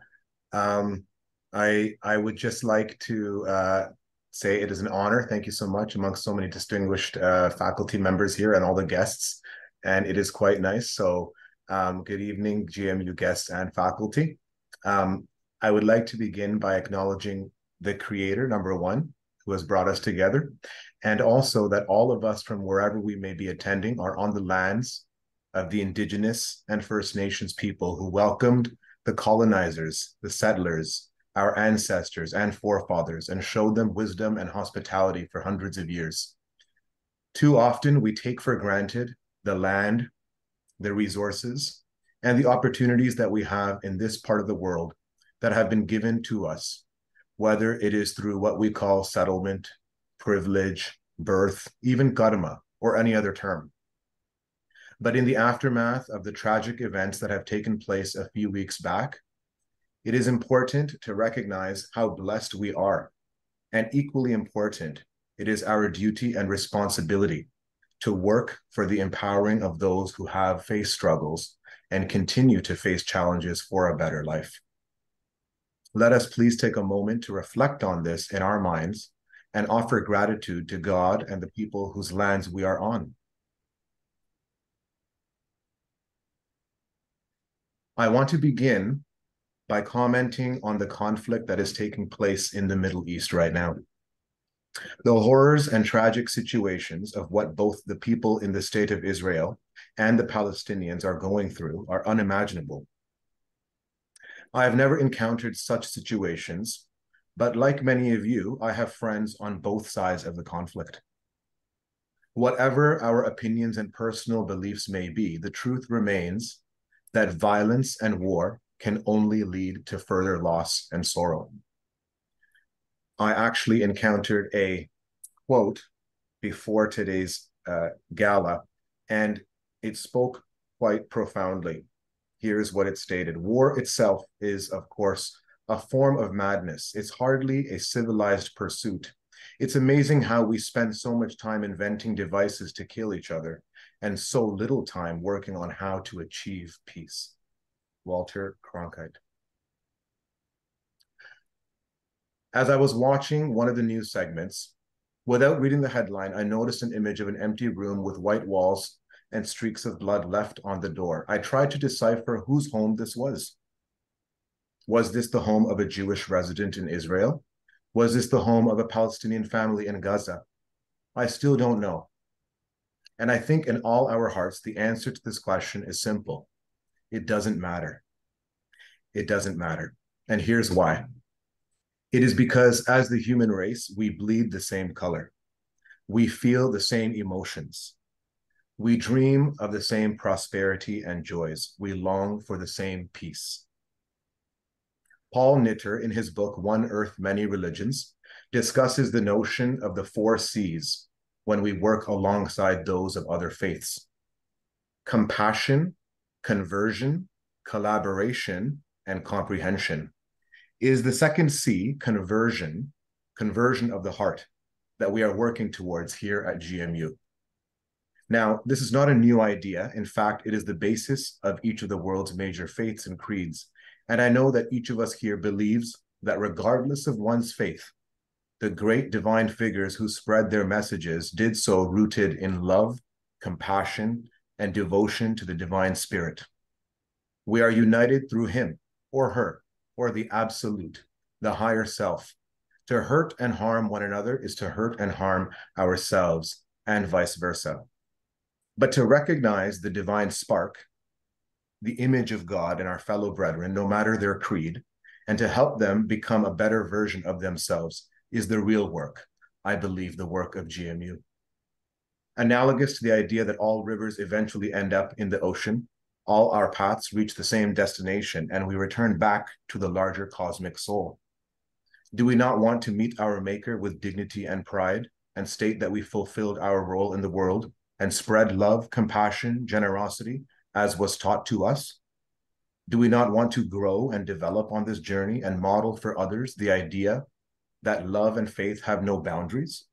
I would just like to say it is an honor. Thank you so much amongst so many distinguished faculty members here and all the guests. And it is quite nice. So good evening, GMU guests and faculty. I would like to begin by acknowledging the creator, number one, who has brought us together, and also that all of us from wherever we may be attending are on the lands of the Indigenous and First Nations people who welcomed the colonizers, the settlers, our ancestors and forefathers, and showed them wisdom and hospitality for hundreds of years. Too often we take for granted the land, the resources, and the opportunities that we have in this part of the world that have been given to us, whether it is through what we call settlement, privilege, birth, even karma, or any other term. But in the aftermath of the tragic events that have taken place a few weeks back, it is important to recognize how blessed we are. And equally important, it is our duty and responsibility to work for the empowering of those who have faced struggles and continue to face challenges for a better life. Let us please take a moment to reflect on this in our minds and offer gratitude to God and the people whose lands we are on. I want to begin by commenting on the conflict that is taking place in the Middle East right now. The horrors and tragic situations of what both the people in the state of Israel and the Palestinians are going through are unimaginable. I have never encountered such situations, but like many of you, I have friends on both sides of the conflict. Whatever our opinions and personal beliefs may be, the truth remains that violence and war can only lead to further loss and sorrow. I actually encountered a quote before today's gala, and it spoke quite profoundly. Here's what it stated. War itself is, of course, a form of madness. It's hardly a civilized pursuit. It's amazing how we spend so much time inventing devices to kill each other and so little time working on how to achieve peace. Walter Cronkite. As I was watching one of the news segments, without reading the headline, I noticed an image of an empty room with white walls and streaks of blood left on the door. I tried to decipher whose home this was. Was this the home of a Jewish resident in Israel? Was this the home of a Palestinian family in Gaza? I still don't know. And I think in all our hearts, the answer to this question is simple. It doesn't matter. It doesn't matter. And here's why. It is because as the human race, we bleed the same color. We feel the same emotions. We dream of the same prosperity and joys. We long for the same peace. Paul Nitter, in his book, One Earth, Many Religions, discusses the notion of the 4 C's when we work alongside those of other faiths: compassion, conversion, collaboration, and comprehension. Is the second C, conversion of the heart, that we are working towards here at GMU. Now, this is not a new idea. In fact, it is the basis of each of the world's major faiths and creeds. And I know that each of us here believes that regardless of one's faith, the great divine figures who spread their messages did so rooted in love, compassion, and devotion to the divine spirit. We are united through him or her or the absolute, the higher self. To hurt and harm one another is to hurt and harm ourselves, and vice versa. But to recognize the divine spark, the image of God in our fellow brethren, no matter their creed, and to help them become a better version of themselves is the real work, I believe, the work of GMU. Analogous to the idea that all rivers eventually end up in the ocean, all our paths reach the same destination, and we return back to the larger cosmic soul. Do we not want to meet our Maker with dignity and pride and state that we fulfilled our role in the world and spread love, compassion, generosity, as was taught to us? Do we not want to grow and develop on this journey and model for others the idea that love and faith have no boundaries?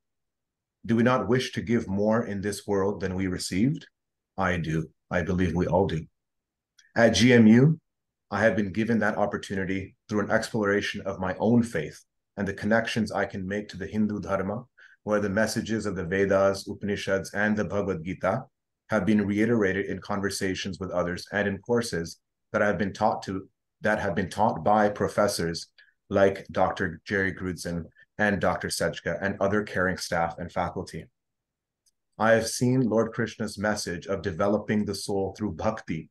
Do we not wish to give more in this world than we received? I do. I believe we all do. At GMU, I have been given that opportunity through an exploration of my own faith and the connections I can make to the Hindu Dharma, where the messages of the Vedas, Upanishads, and the Bhagavad Gita have been reiterated in conversations with others and in courses that have been taught by professors like Dr. Jerry Grudzen and Dr. Sechka and other caring staff and faculty. I have seen Lord Krishna's message of developing the soul through bhakti,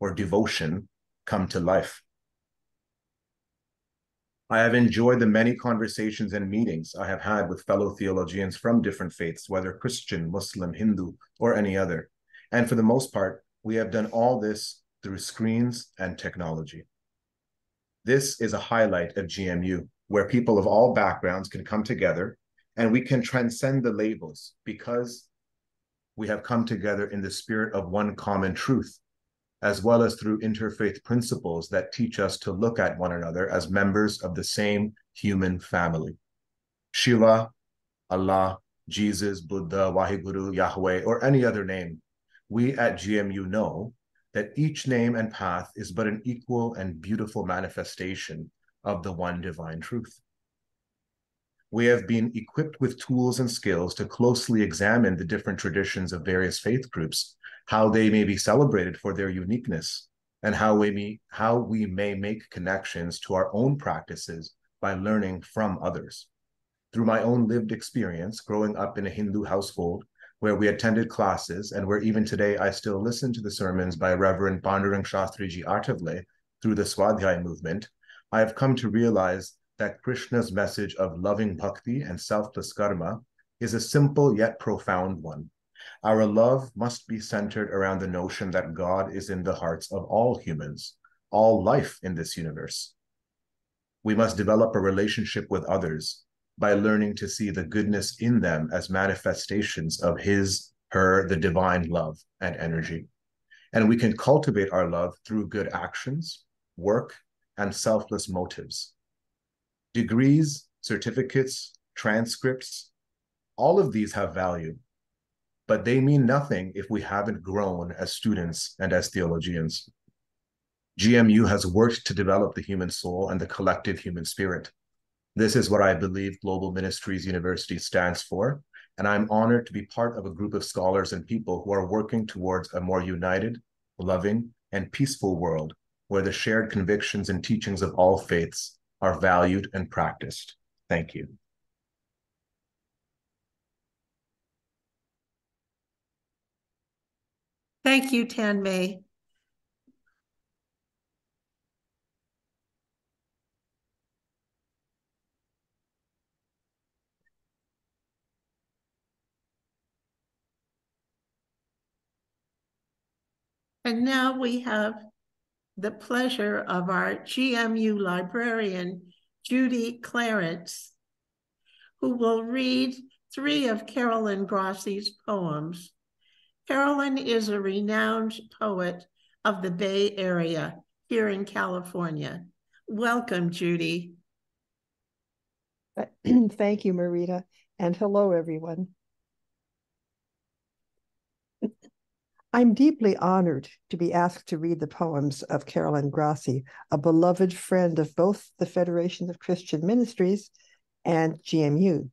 or devotion, come to life. I have enjoyed the many conversations and meetings I have had with fellow theologians from different faiths, whether Christian, Muslim, Hindu, or any other. And for the most part, we have done all this through screens and technology. This is a highlight of GMU, where people of all backgrounds can come together and we can transcend the labels because we have come together in the spirit of one common truth, as well as through interfaith principles that teach us to look at one another as members of the same human family. Shiva, Allah, Jesus, Buddha, Waheguru, Yahweh, or any other name, we at GMU know that each name and path is but an equal and beautiful manifestation of the one divine truth. We have been equipped with tools and skills to closely examine the different traditions of various faith groups, how they may be celebrated for their uniqueness, and how we may make connections to our own practices by learning from others. Through my own lived experience growing up in a Hindu household where we attended classes and where even today I still listen to the sermons by Reverend Pandurang Shastriji Artavle through the Swadhyay movement, I have come to realize that Krishna's message of loving bhakti and selfless karma is a simple yet profound one. Our love must be centered around the notion that God is in the hearts of all humans, all life in this universe. We must develop a relationship with others by learning to see the goodness in them as manifestations of his, her, the divine love and energy. And we can cultivate our love through good actions, work, and selfless motives. Degrees, certificates, transcripts, all of these have value, but they mean nothing if we haven't grown as students and as theologians. GMU has worked to develop the human soul and the collective human spirit. This is what I believe Global Ministries University stands for, and I'm honored to be part of a group of scholars and people who are working towards a more united, loving, and peaceful world where the shared convictions and teachings of all faiths are valued and practiced. Thank you. Thank you, Tanmay. And now we have the pleasure of our GMU librarian, Judy Clarence, who will read 3 of Carolyn Grassi's poems. Carolyn is a renowned poet of the Bay Area here in California. Welcome, Judy. Thank you, Marita, and hello, everyone. I'm deeply honored to be asked to read the poems of Carolyn Grassi, a beloved friend of both the Federation of Christian Ministries and GMU.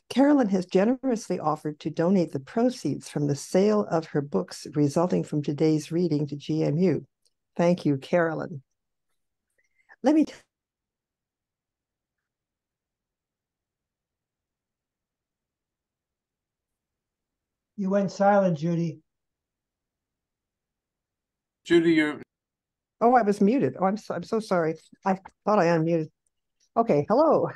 Carolyn has generously offered to donate the proceeds from the sale of her books resulting from today's reading to GMU. Thank you, Carolyn. Let me You went silent, Judy. Judy, you're. Oh, I was muted. Oh, I'm so sorry. I thought I unmuted. Okay, hello.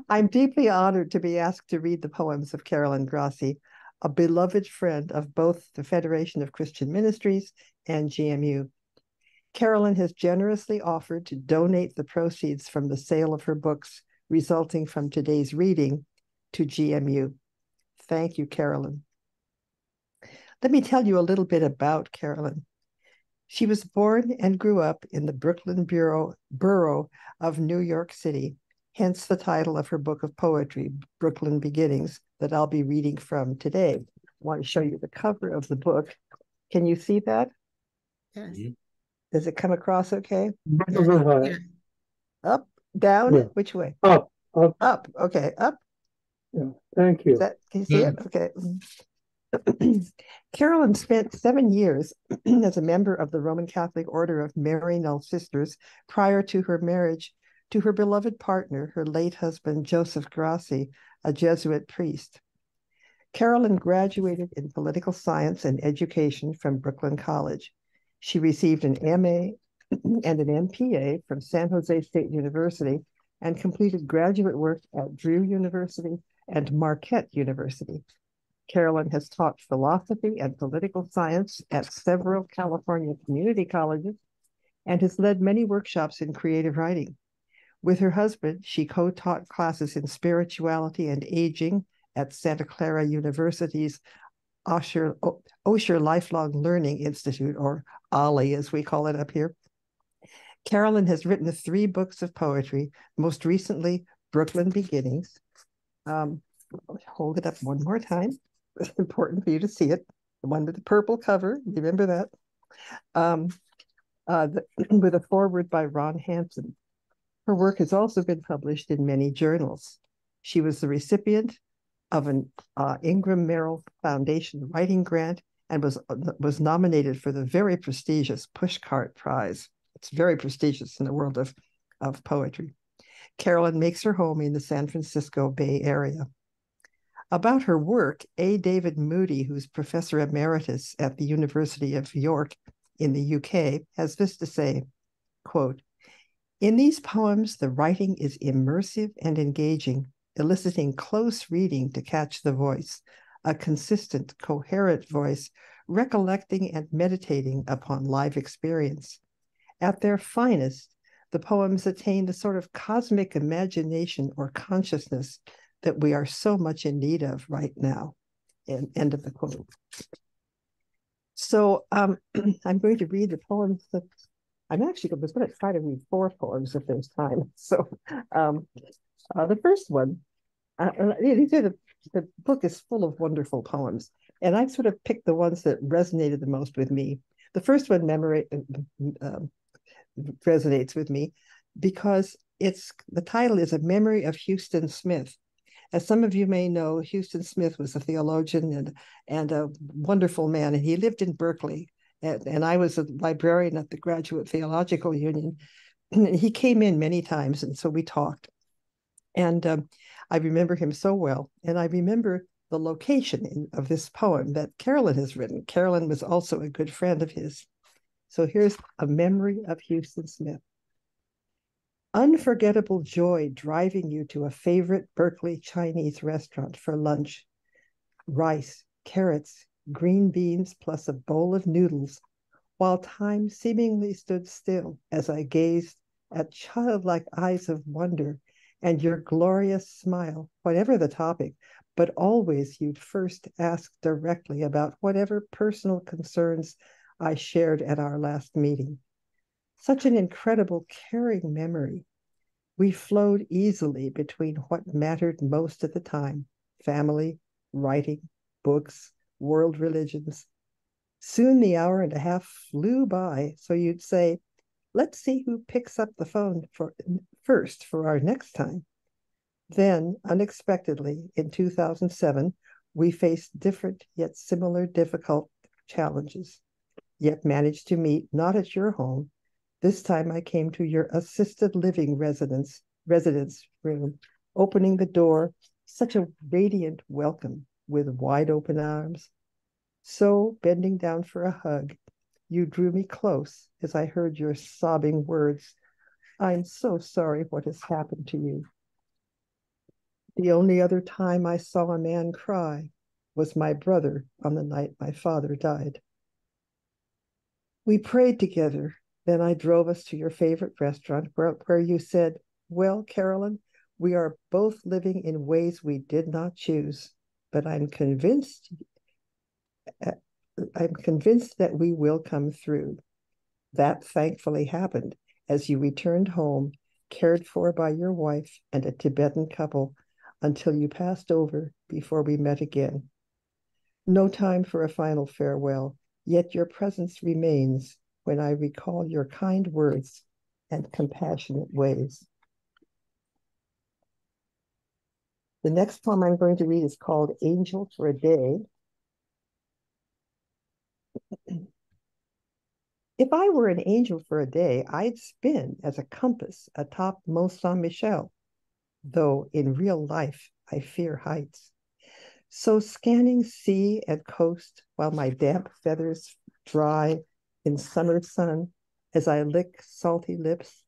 I'm deeply honored to be asked to read the poems of Carolyn Grassi, a beloved friend of both the Federation of Christian Ministries and GMU. Carolyn has generously offered to donate the proceeds from the sale of her books resulting from today's reading to GMU. Thank you, Carolyn. Let me tell you a little bit about Carolyn. She was born and grew up in the Brooklyn borough of New York City, hence the title of her book of poetry, Brooklyn Beginnings, that I'll be reading from today. I want to show you the cover of the book. Can you see that? Yes. Does it come across okay? Yeah. Up, down, Yeah. Which way? Up. Up, okay, up. Yeah. Thank you. Can you see it? Okay. Carolyn spent 7 years as a member of the Roman Catholic Order of Maryknoll Sisters prior to her marriage to her beloved partner, her late husband, Joseph Grassi, a Jesuit priest. Carolyn graduated in political science and education from Brooklyn College. She received an MA and an MPA from San Jose State University and completed graduate work at Drew University and Marquette University. Carolyn has taught philosophy and political science at several California community colleges and has led many workshops in creative writing. With her husband, she co-taught classes in spirituality and aging at Santa Clara University's Osher Lifelong Learning Institute, or OLLI as we call it up here. Carolyn has written 3 books of poetry, most recently Brooklyn Beginnings. Hold it up one more time. It's important for you to see it. The one with the purple cover, remember that? With a foreword by Ron Hansen. Her work has also been published in many journals. She was the recipient of an Ingram Merrill Foundation writing grant and was nominated for the very prestigious Pushcart Prize. It's very prestigious in the world of poetry. Carolyn makes her home in the San Francisco Bay Area. About her work, A. David Moody, who's Professor Emeritus at the University of York in the UK, has this to say, quote, "In these poems, the writing is immersive and engaging, eliciting close reading to catch the voice, a consistent, coherent voice, recollecting and meditating upon live experience. At their finest, the poems attain the sort of cosmic imagination or consciousness that we are so much in need of right now." End of the quote. So I'm going to read the poems that I'm actually going to try to read 4 poems if there's time. So the first one, the book is full of wonderful poems, and I sort of picked the ones that resonated the most with me. The first one resonates with me because the title is A Memory of Houston Smith. As some of you may know, Houston Smith was a theologian and a wonderful man, and he lived in Berkeley. And I was a librarian at the Graduate Theological Union. He came in many times, and so we talked. And I remember him so well. And I remember the location of this poem that Carolyn has written. Carolyn was also a good friend of his. So here's a memory of Houston Smith. Unforgettable joy driving you to a favorite Berkeley Chinese restaurant for lunch. Rice, carrots, green beans, plus a bowl of noodles, while time seemingly stood still as I gazed at childlike eyes of wonder and your glorious smile, whatever the topic, but always you'd first ask directly about whatever personal concerns I shared at our last meeting. Such an incredible, caring memory. We flowed easily between what mattered most at the time, family, writing, books, world religions. Soon the hour and a half flew by, so you'd say, let's see who picks up the phone first for our next time. Then, unexpectedly, in 2007, we faced different yet similar difficult challenges, yet managed to meet not at your home. This time I came to your assisted living residence room, opening the door, such a radiant welcome with wide open arms. So, bending down for a hug, you drew me close as I heard your sobbing words, I'm so sorry what has happened to you. The only other time I saw a man cry was my brother on the night my father died. We prayed together. Then I drove us to your favorite restaurant where you said, well, Carolyn, we are both living in ways we did not choose, but I'm convinced that we will come through. That thankfully happened as you returned home, cared for by your wife and a Tibetan couple until you passed over before we met again. No time for a final farewell, yet your presence remains when I recall your kind words and compassionate ways. The next poem I'm going to read is called Angel for a Day. If I were an angel for a day, I'd spin as a compass atop Mont Saint-Michel, though in real life I fear heights. So scanning sea and coast while my damp feathers dry in summer sun as I lick salty lips,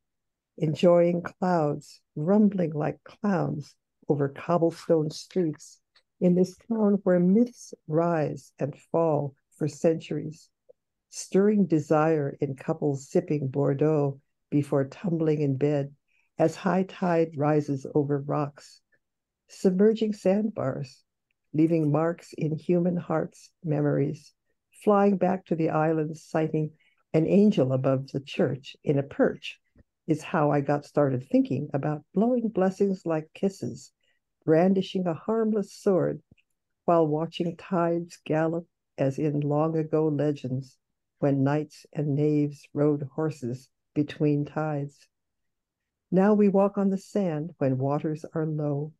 enjoying clouds rumbling like clowns over cobblestone streets in this town where myths rise and fall for centuries, stirring desire in couples sipping Bordeaux before tumbling in bed as high tide rises over rocks, submerging sandbars, leaving marks in human hearts' memories, flying back to the islands, sighting an angel above the church in a perch is how I got started thinking about blowing blessings like kisses, brandishing a harmless sword while watching tides gallop as in long ago legends when knights and knaves rode horses between tides. Now we walk on the sand when waters are low,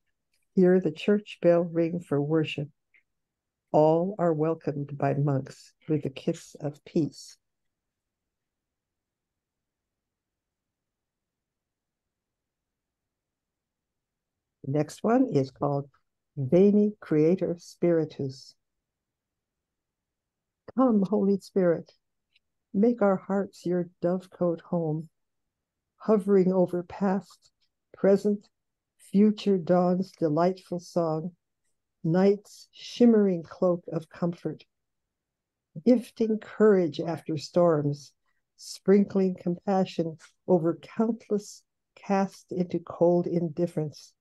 hear the church bell ring for worship. All are welcomed by monks with a kiss of peace. The next one is called Veni Creator Spiritus. Come, Holy Spirit, make our hearts your dovecote home, hovering over past, present, future dawn's delightful song, night's shimmering cloak of comfort, gifting courage after storms, sprinkling compassion over countless cast into cold indifference.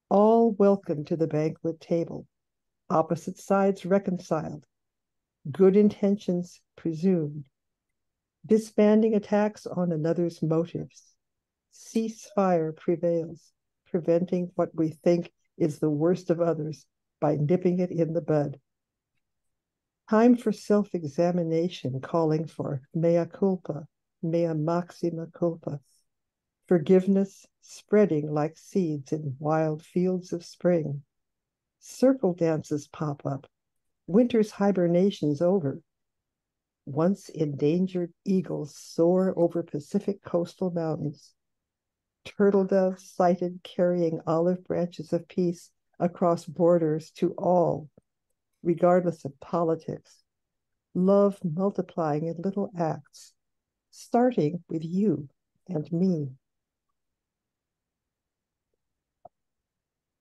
All welcome to the banquet table, opposite sides reconciled, good intentions presumed, disbanding attacks on another's motives. Ceasefire prevails, preventing what we think is the worst of others by nipping it in the bud. Time for self-examination, calling for mea culpa, mea maxima culpa. Forgiveness spreading like seeds in wild fields of spring. Circle dances pop up. Winter's hibernation's over. Once endangered eagles soar over Pacific coastal mountains. Turtle doves sighted carrying olive branches of peace across borders to all, regardless of politics. Love multiplying in little acts, starting with you and me.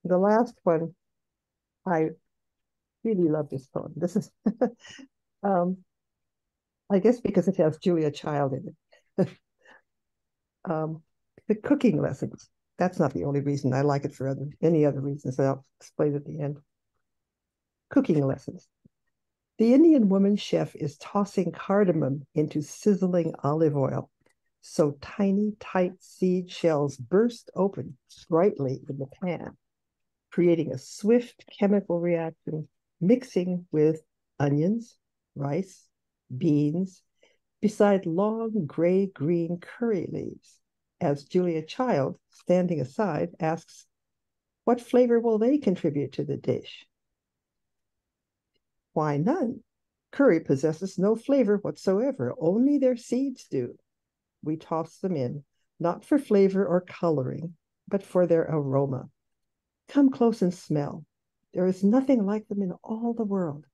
The last one, I really love this poem. This is, I guess because it has Julia Child in it. The cooking lessons. That's not the only reason I like it for any other reasons. I'll explain at the end. Cooking lessons. The Indian woman chef is tossing cardamom into sizzling olive oil, so tiny, tight seed shells burst open brightly in the pan, creating a swift chemical reaction, mixing with onions, rice, beans, beside long gray-green curry leaves, as Julia Child, standing aside, asks, "What flavor will they contribute to the dish?" "Why, none. Curry possesses no flavor whatsoever, only their seeds do. We toss them in, not for flavor or coloring, but for their aroma. Come close and smell. There is nothing like them in all the world.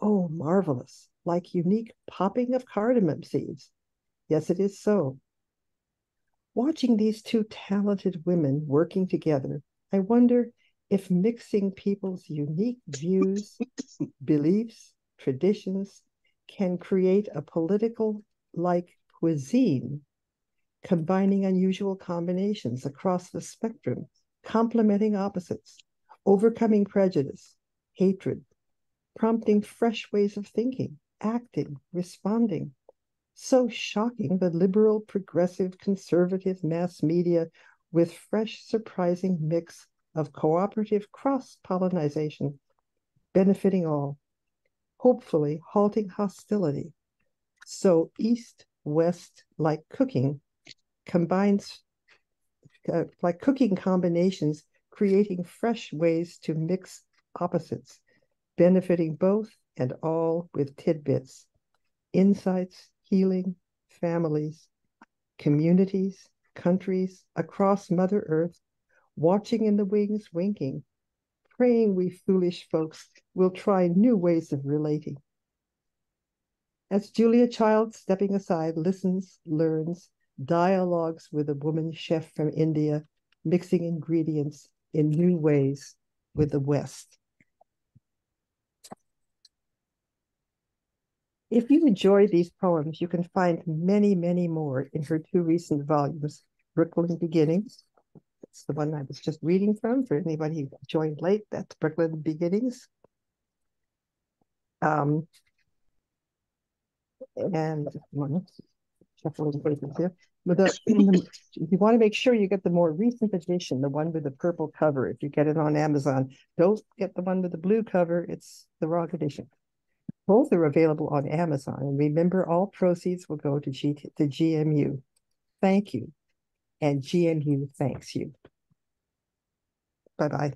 Oh, marvelous, like unique popping of cardamom seeds. Yes, it is so." Watching these two talented women working together, I wonder if mixing people's unique views, beliefs, traditions can create a political-like cuisine, combining unusual combinations across the spectrum, complementing opposites, overcoming prejudice, hatred, prompting fresh ways of thinking, acting, responding. So shocking, the liberal, progressive, conservative mass media with fresh, surprising mix of cooperative cross-pollination, benefiting all, hopefully halting hostility. So East-West, like cooking, combines, like cooking combinations, creating fresh ways to mix opposites, benefiting both and all with tidbits, insights, healing, families, communities, countries across Mother Earth, watching in the wings, winking, praying we foolish folks will try new ways of relating. As Julia Child, stepping aside, listens, learns, dialogues with a woman chef from India, mixing ingredients in new ways with the West. If you enjoy these poems, you can find many, many more in her two recent volumes, Brooklyn Beginnings. That's the one I was just reading from. For anybody who joined late, that's Brooklyn Beginnings. And shuffling papers here. If you want to make sure you get the more recent edition, the one with the purple cover, if you get it on Amazon, don't get the one with the blue cover. It's the wrong edition. Both are available on Amazon. And remember, all proceeds will go to GMU. Thank you. And GMU thanks you. Bye-bye.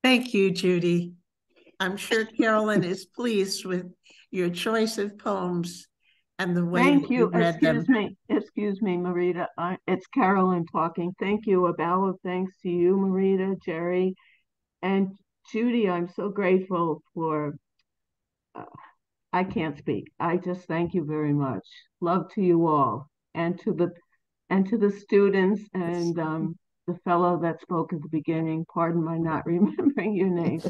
Thank you, Judy. I'm sure Carolyn is pleased with your choice of poems and the way Thank you you. read them. Excuse me, Marita. It's Carolyn talking. Thank you. A bow of thanks to you, Marita, Jerry, and Judy. I'm so grateful for. I can't speak. I just thank you very much. Love to you all, and to the students and the fellow that spoke at the beginning. Pardon my not remembering your name.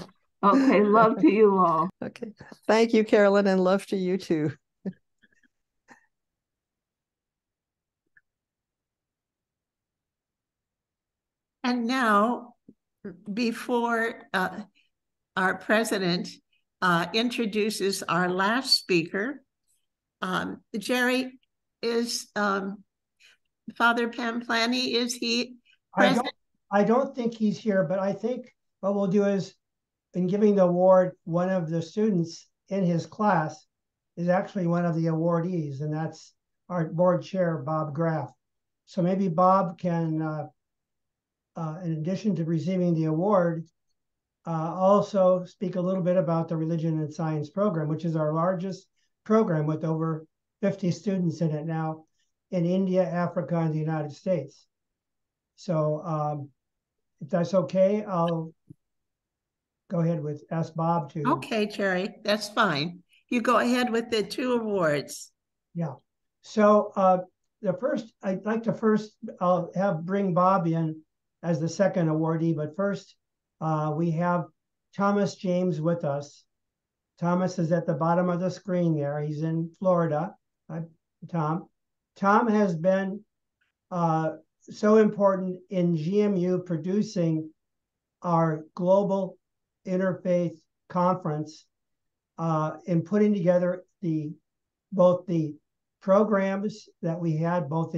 Okay, love to you all. Okay. Thank you, Carolyn, and love to you too. And now, before our president introduces our last speaker, Jerry, is Father Pamplani, is he present? I don't think he's here, but I think what we'll do is, in giving the award, one of the students in his class is actually one of the awardees, and that's our board chair, Bob Graf. So maybe Bob can, in addition to receiving the award, also speak a little bit about the Religion and Science program, which is our largest program with over 50 students in it now in India, Africa, and the United States. So if that's okay, I'll go ahead with ask Bob to. Okay, Jerry, that's fine. You go ahead with the 2 awards. Yeah. So I'd like to bring Bob in as the second awardee, but first we have Thomas James with us. Thomas is at the bottom of the screen there. He's in Florida. Tom has been so important in GMU producing our global interfaith conference, in putting together both the programs that we had both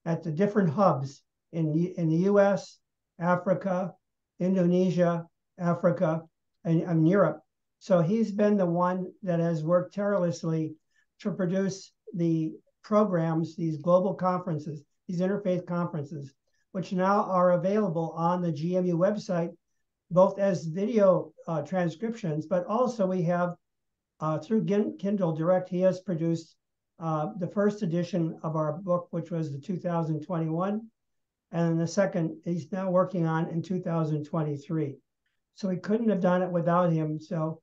at the different hubs in the US, Africa, Indonesia, Africa, and Europe. So he's been the one that has worked tirelessly to produce the programs, these global conferences, these interfaith conferences, which now are available on the GMU website, both as video transcriptions, but also we have through Kindle Direct, he has produced the first edition of our book, which was the 2021, and the second he's now working on in 2023. So we couldn't have done it without him. So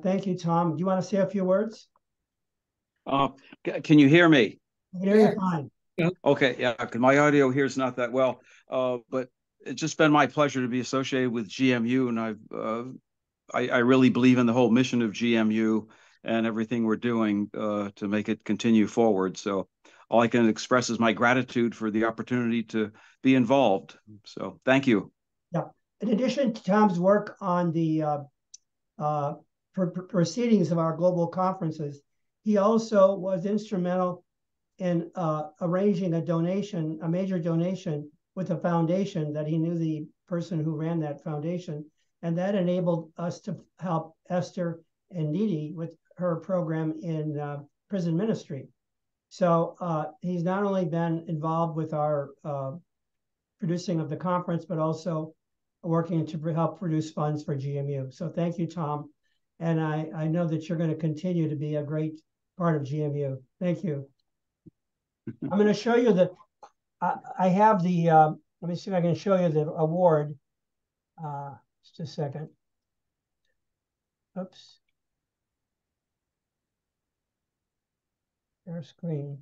thank you, Tom. Do you want to say a few words? Can you hear me? I can hear you fine. Okay, yeah, because my audio here is not that well, but it's just been my pleasure to be associated with GMU, and I really believe in the whole mission of GMU and everything we're doing to make it continue forward. So all I can express is my gratitude for the opportunity to be involved. So thank you. Yeah. In addition to Tom's work on the proceedings of our global conferences, he also was instrumental in arranging a major donation with a foundation that he knew the person who ran that foundation. And that enabled us to help Esther and Nditi with her program in prison ministry. So he's not only been involved with our producing of the conference, but also working to help produce funds for GMU. So thank you, Tom. And I know that you're going to continue to be a great part of GMU. Thank you. I'm going to show you I have the, let me see if I can show you the award. Just a second. Oops. Share screen.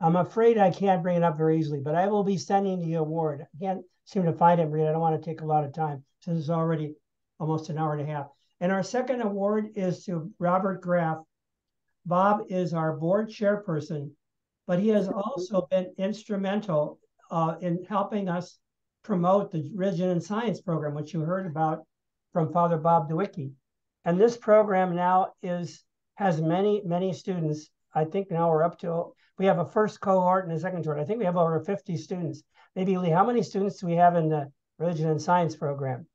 I'm afraid I can't bring it up very easily, but I will be sending the award. I can't seem to find it, Marita. I don't want to take a lot of time since it's already almost an hour and a half. And our second award is to Robert Graf. Bob is our board chairperson, but he has also been instrumental in helping us promote the Religion and Science program, which you heard about from Father Bob Dueweke. And this program now has many, many students. I think now we're up to, we have a first cohort and a second cohort. I think we have over 50 students. Maybe, Lee, how many students do we have in the Religion and Science program?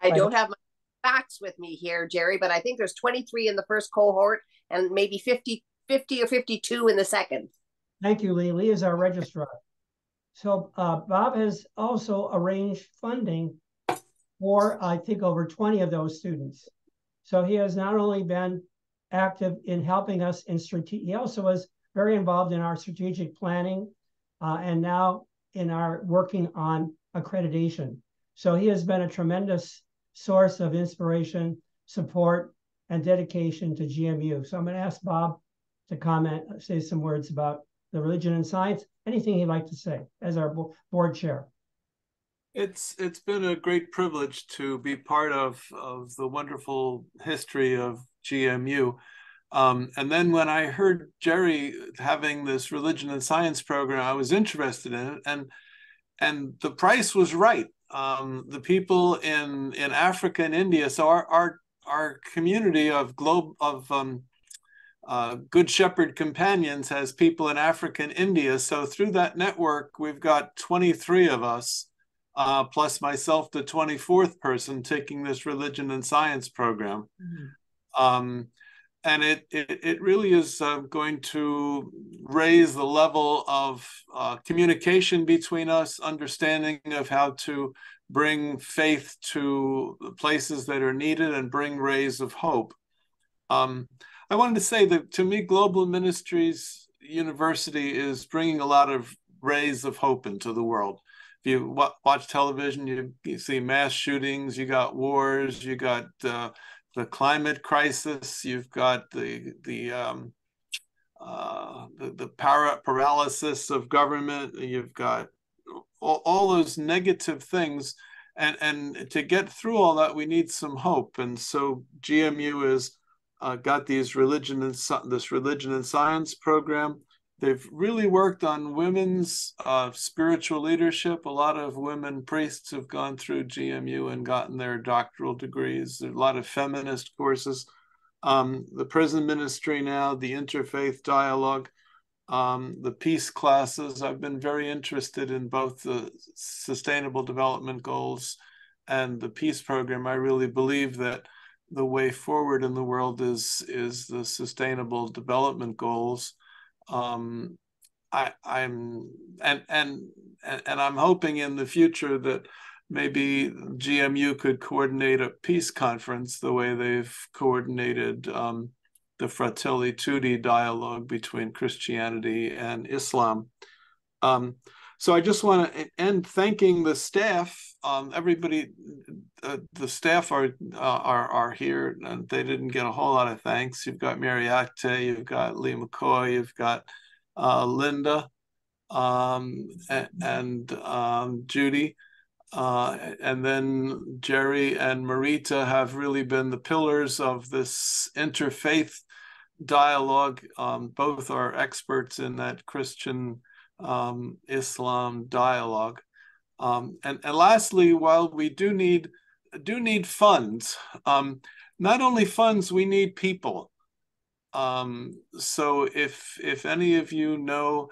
I don't have my facts with me here, Jerry, but I think there's 23 in the first cohort and maybe 50 or 52 in the second. Thank you, Lee. Lee is our registrar. So Bob has also arranged funding for, I think, over 20 of those students. So he has not only been active in helping us in he also was very involved in our strategic planning and now in our working on accreditation. So he has been a tremendous source of inspiration, support, and dedication to GMU. So I'm going to ask Bob to comment, say some words about the Religion and Science, anything he'd like to say as our board chair. It's been a great privilege to be part of the wonderful history of GMU. And then when I heard Jerry having this Religion and Science program, I was interested in it, and the price was right. The people in Africa and India, so our community of Good Shepherd Companions has people in Africa and India. So through that network, we've got 23 of us, plus myself, the 24th person taking this Religion and Science program. Mm-hmm. And it really is going to raise the level of communication between us, understanding of how to bring faith to places that are needed and bring rays of hope. I wanted to say that to me, global ministries university is bringing a lot of rays of hope into the world. If you watch television, you see mass shootings, you got wars, you got the climate crisis, you've got the paralysis of government, you've got all those negative things, and to get through all that, we need some hope. And so GMU has got this religion and science program. They've really worked on women's spiritual leadership. A lot of women priests have gone through GMU and gotten their doctoral degrees. There's a lot of feminist courses. The prison ministry now, the interfaith dialogue, the peace classes. I've been very interested in both the Sustainable Development Goals and the peace program. I really believe that the way forward in the world is the Sustainable Development Goals. I'm hoping in the future that maybe GMU could coordinate a peace conference the way they've coordinated the Fratelli Tutti dialogue between Christianity and Islam. So I just want to end thanking the staff. Everybody, the staff are here, and they didn't get a whole lot of thanks. You've got Mary Acte, you've got Lee McCoy, you've got Linda, and Judy. And then Jerry and Marita have really been the pillars of this interfaith dialogue. Both are experts in that Christian Islam dialogue. And lastly, while we do need funds, not only funds, we need people. So if any of you know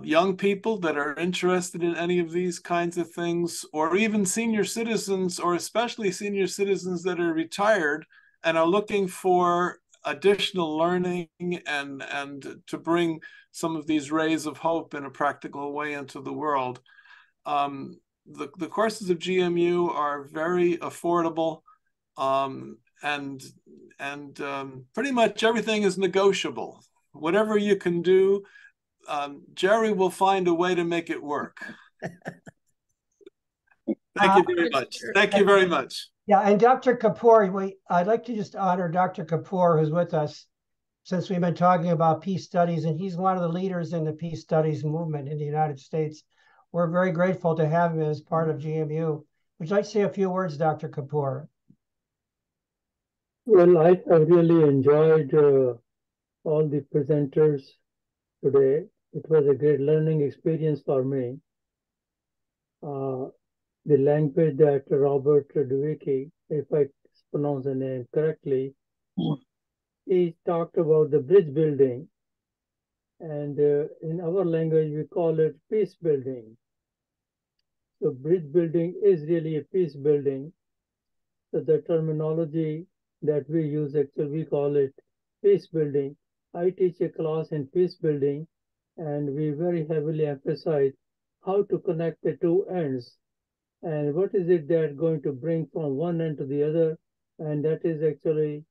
young people that are interested in any of these kinds of things, or even senior citizens, or especially senior citizens that are retired and are looking for additional learning and to bring some of these rays of hope in a practical way into the world, the courses of GMU are very affordable, and pretty much everything is negotiable. Whatever you can do, Jerry will find a way to make it work. Thank you very much. Thank you very much. Yeah, and Dr. Kapoor, I'd like to just honor Dr. Kapoor, who's with us, since we've been talking about peace studies, and he's one of the leaders in the peace studies movement in the United States. We're very grateful to have him as part of GMU. Would you like to say a few words, Dr. Kapoor? Well, I have really enjoyed all the presenters today. It was a great learning experience for me. The language that Robert Dueweke, if I pronounce the name correctly, he talked about the bridge building. And in our language, we call it peace building. So bridge building is really a peace building. So the terminology that we use, actually, we call it peace building. I teach a class in peace building, and we very heavily emphasize how to connect the two ends. And what is it that's going to bring from one end to the other? And that is actually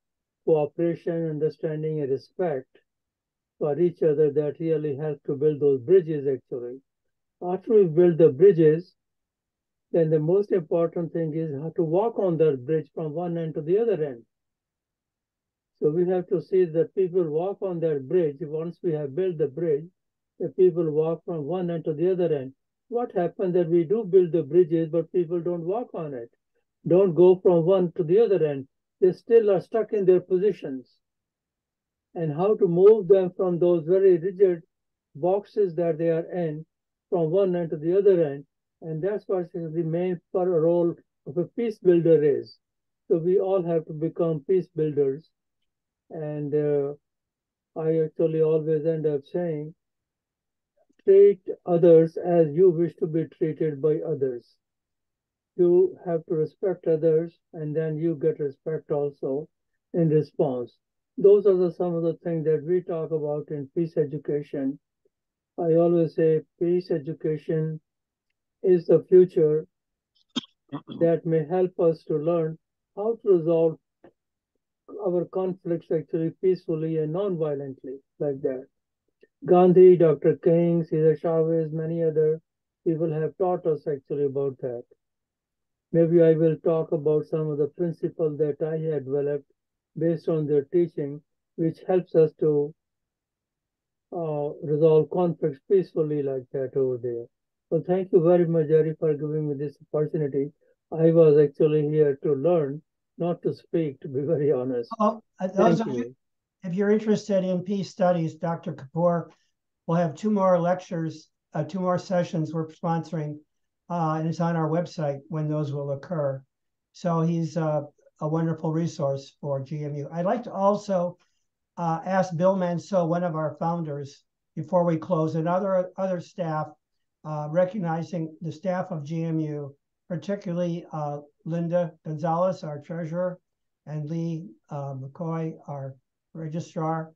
cooperation, understanding, and respect for each other that really helps to build those bridges, actually. After we build the bridges, then the most important thing is how to walk on that bridge from one end to the other end. So we have to see that people walk on that bridge. Once we have built the bridge, the people walk from one end to the other end. What happens that we do build the bridges, but people don't walk on it, don't go from one to the other end. They still are stuck in their positions. And how to move them from those very rigid boxes that they are in, from one end to the other end. And that's what the main role of a peace builder is. So we all have to become peace builders. And I actually always end up saying, treat others as you wish to be treated by others. You have to respect others, and then you get respect also in response. Those are some of the things that we talk about in peace education. I always say peace education is the future that may help us to learn how to resolve our conflicts actually peacefully and non-violently, like that. Gandhi, Dr. King, Cesar Chavez, many other people have taught us actually about that. Maybe I will talk about some of the principles that I had developed based on their teaching, which helps us to resolve conflicts peacefully like that over there. Well, thank you very much, Jerry, for giving me this opportunity. I was actually here to learn, not to speak, to be very honest. Well, Thank you. If you're interested in peace studies, Dr. Kapoor will have 2 more lectures, 2 more sessions we're sponsoring, and it's on our website when those will occur. So he's a wonderful resource for GMU. I'd like to also ask Bill Manso, one of our founders, before we close, and other staff, recognizing the staff of GMU, particularly Linda Gonzalez, our treasurer, and Lee McCoy, our registrar,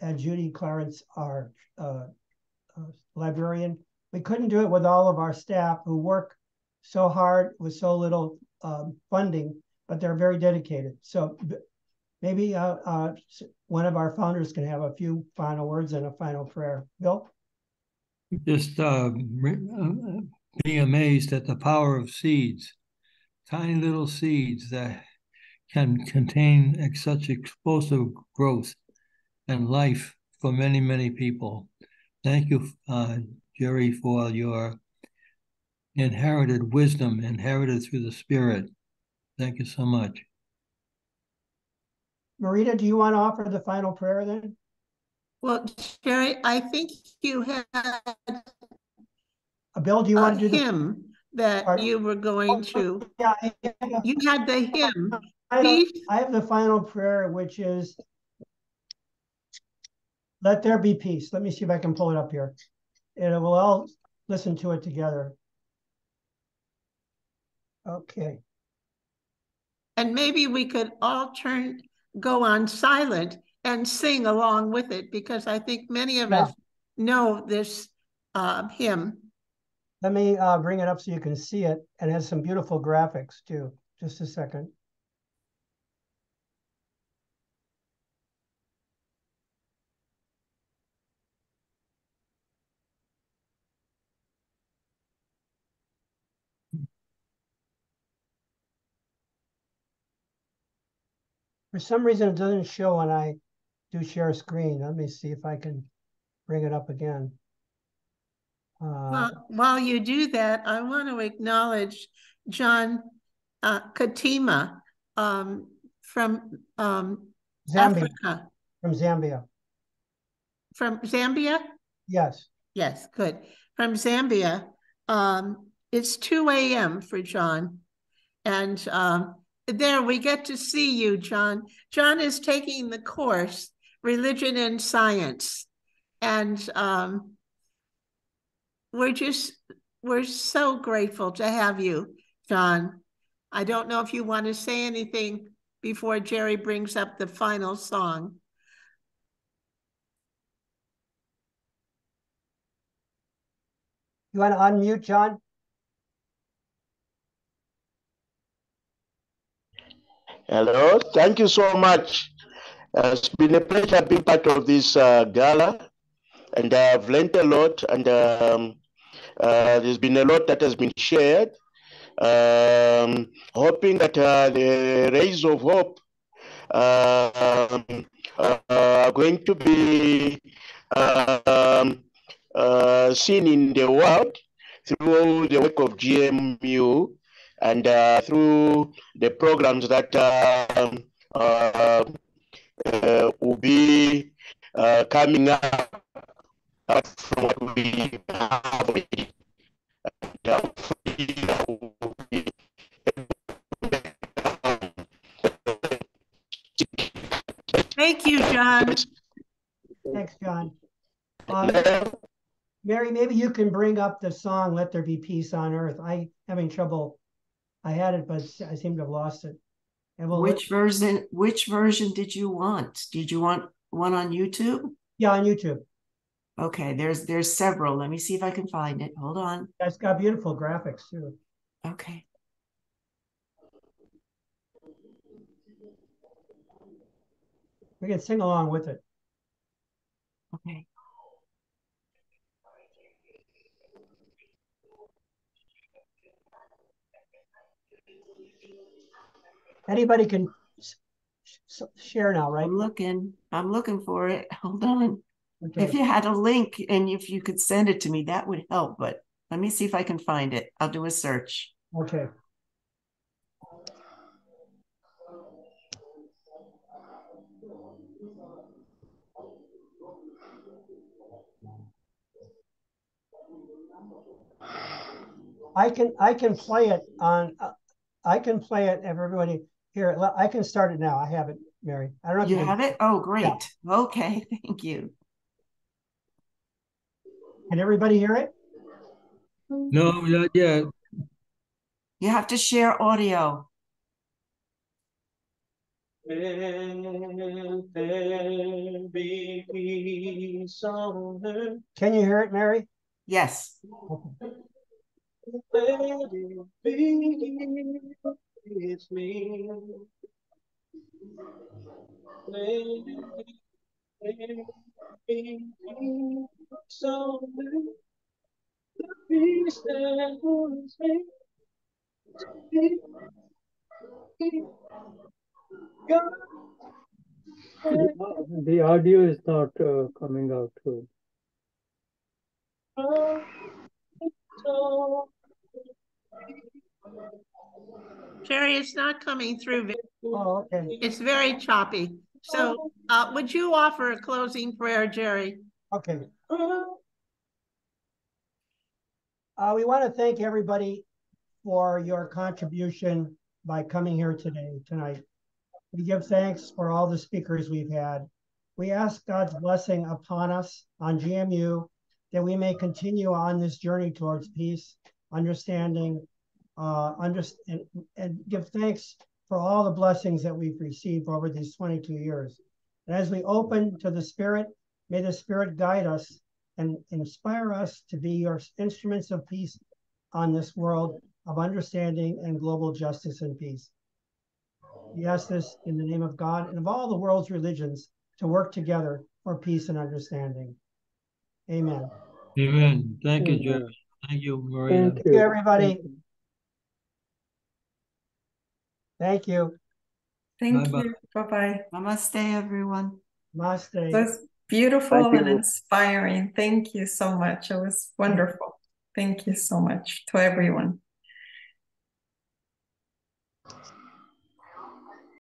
and Judy Clarence, our librarian. We couldn't do it with all of our staff who work so hard with so little funding, but they're very dedicated. So maybe one of our founders can have a few final words and a final prayer. Bill? Just being amazed at the power of seeds, tiny little seeds that can contain such explosive growth and life for many, many people. Thank you, Jerry, for your inherited wisdom, inherited through the Spirit. Thank you so much. Marita, do you want to offer the final prayer then? Well, Jerry, I think you had Bill, do you want to do the hymn that you were going to? Yeah, you had the hymn. I have the final prayer, which is, let there be peace. Let me see if I can pull it up here. And we'll all listen to it together. Okay. And maybe we could all go on silent and sing along with it, because I think many of us know this hymn. Let me bring it up so you can see it, and it has some beautiful graphics too. Just a second. For some reason, it doesn't show when I do share screen. Let me see if I can bring it up again. While you do that, I want to acknowledge John Katima from Zambia. Africa. From Zambia. From Zambia? Yes. Yes, good. From Zambia. It's 2 a.m. for John. And there we get to see you, John. John is taking the course, Religion and Science. And we're so grateful to have you, John. I don't know if you want to say anything before Jerry brings up the final song. You want to unmute, John? Hello, thank you so much. It's been a pleasure being part of this gala, and I've learned a lot, and there's been a lot that has been shared. Hoping that the rays of hope are going to be seen in the world through the work of GMU and through the programs that will be coming up from what we have already. Thank you, John. Thanks, John. Mary, maybe you can bring up the song "Let There Be Peace on Earth." I'm having trouble. I had it, but I seem to have lost it. And Which version did you want? Did you want one on YouTube? Yeah, on YouTube. Okay, there's several. Let me see if I can find it. Hold on. It's got beautiful graphics too. Okay. We can sing along with it. Okay. Anybody can share now, right? I'm looking for it. Hold on. Okay. If you had a link and if you could send it to me, that would help. But let me see if I can find it. I'll do a search. Okay. I can play it on. I can play it. Everybody here. I can start it now. I have it, Mary. I don't know if you have it. Oh, great. Yeah. Okay, thank you. Can everybody hear it? No, not yet. You have to share audio. Can you hear it, Mary? Yes. The audio is not coming out too. Jerry, it's not coming through. Oh, okay. It's very choppy. So would you offer a closing prayer, Jerry? Okay. We want to thank everybody for your contribution by coming here tonight. We give thanks for all the speakers we've had. We ask God's blessing upon us, on GMU, that we may continue on this journey towards peace, understanding, and give thanks for all the blessings that we've received over these 22 years. And as we open to the Spirit, may the Spirit guide us and inspire us to be your instruments of peace on this world of understanding and global justice and peace. We ask this in the name of God and of all the world's religions to work together for peace and understanding. Amen. Amen. Thank you, Jerry. Thank you, Marita. Thank you, everybody. Thank you. Thank you. Bye-bye. Namaste, everyone. Namaste. It was beautiful and inspiring. Thank you so much. It was wonderful. Thank you so much to everyone.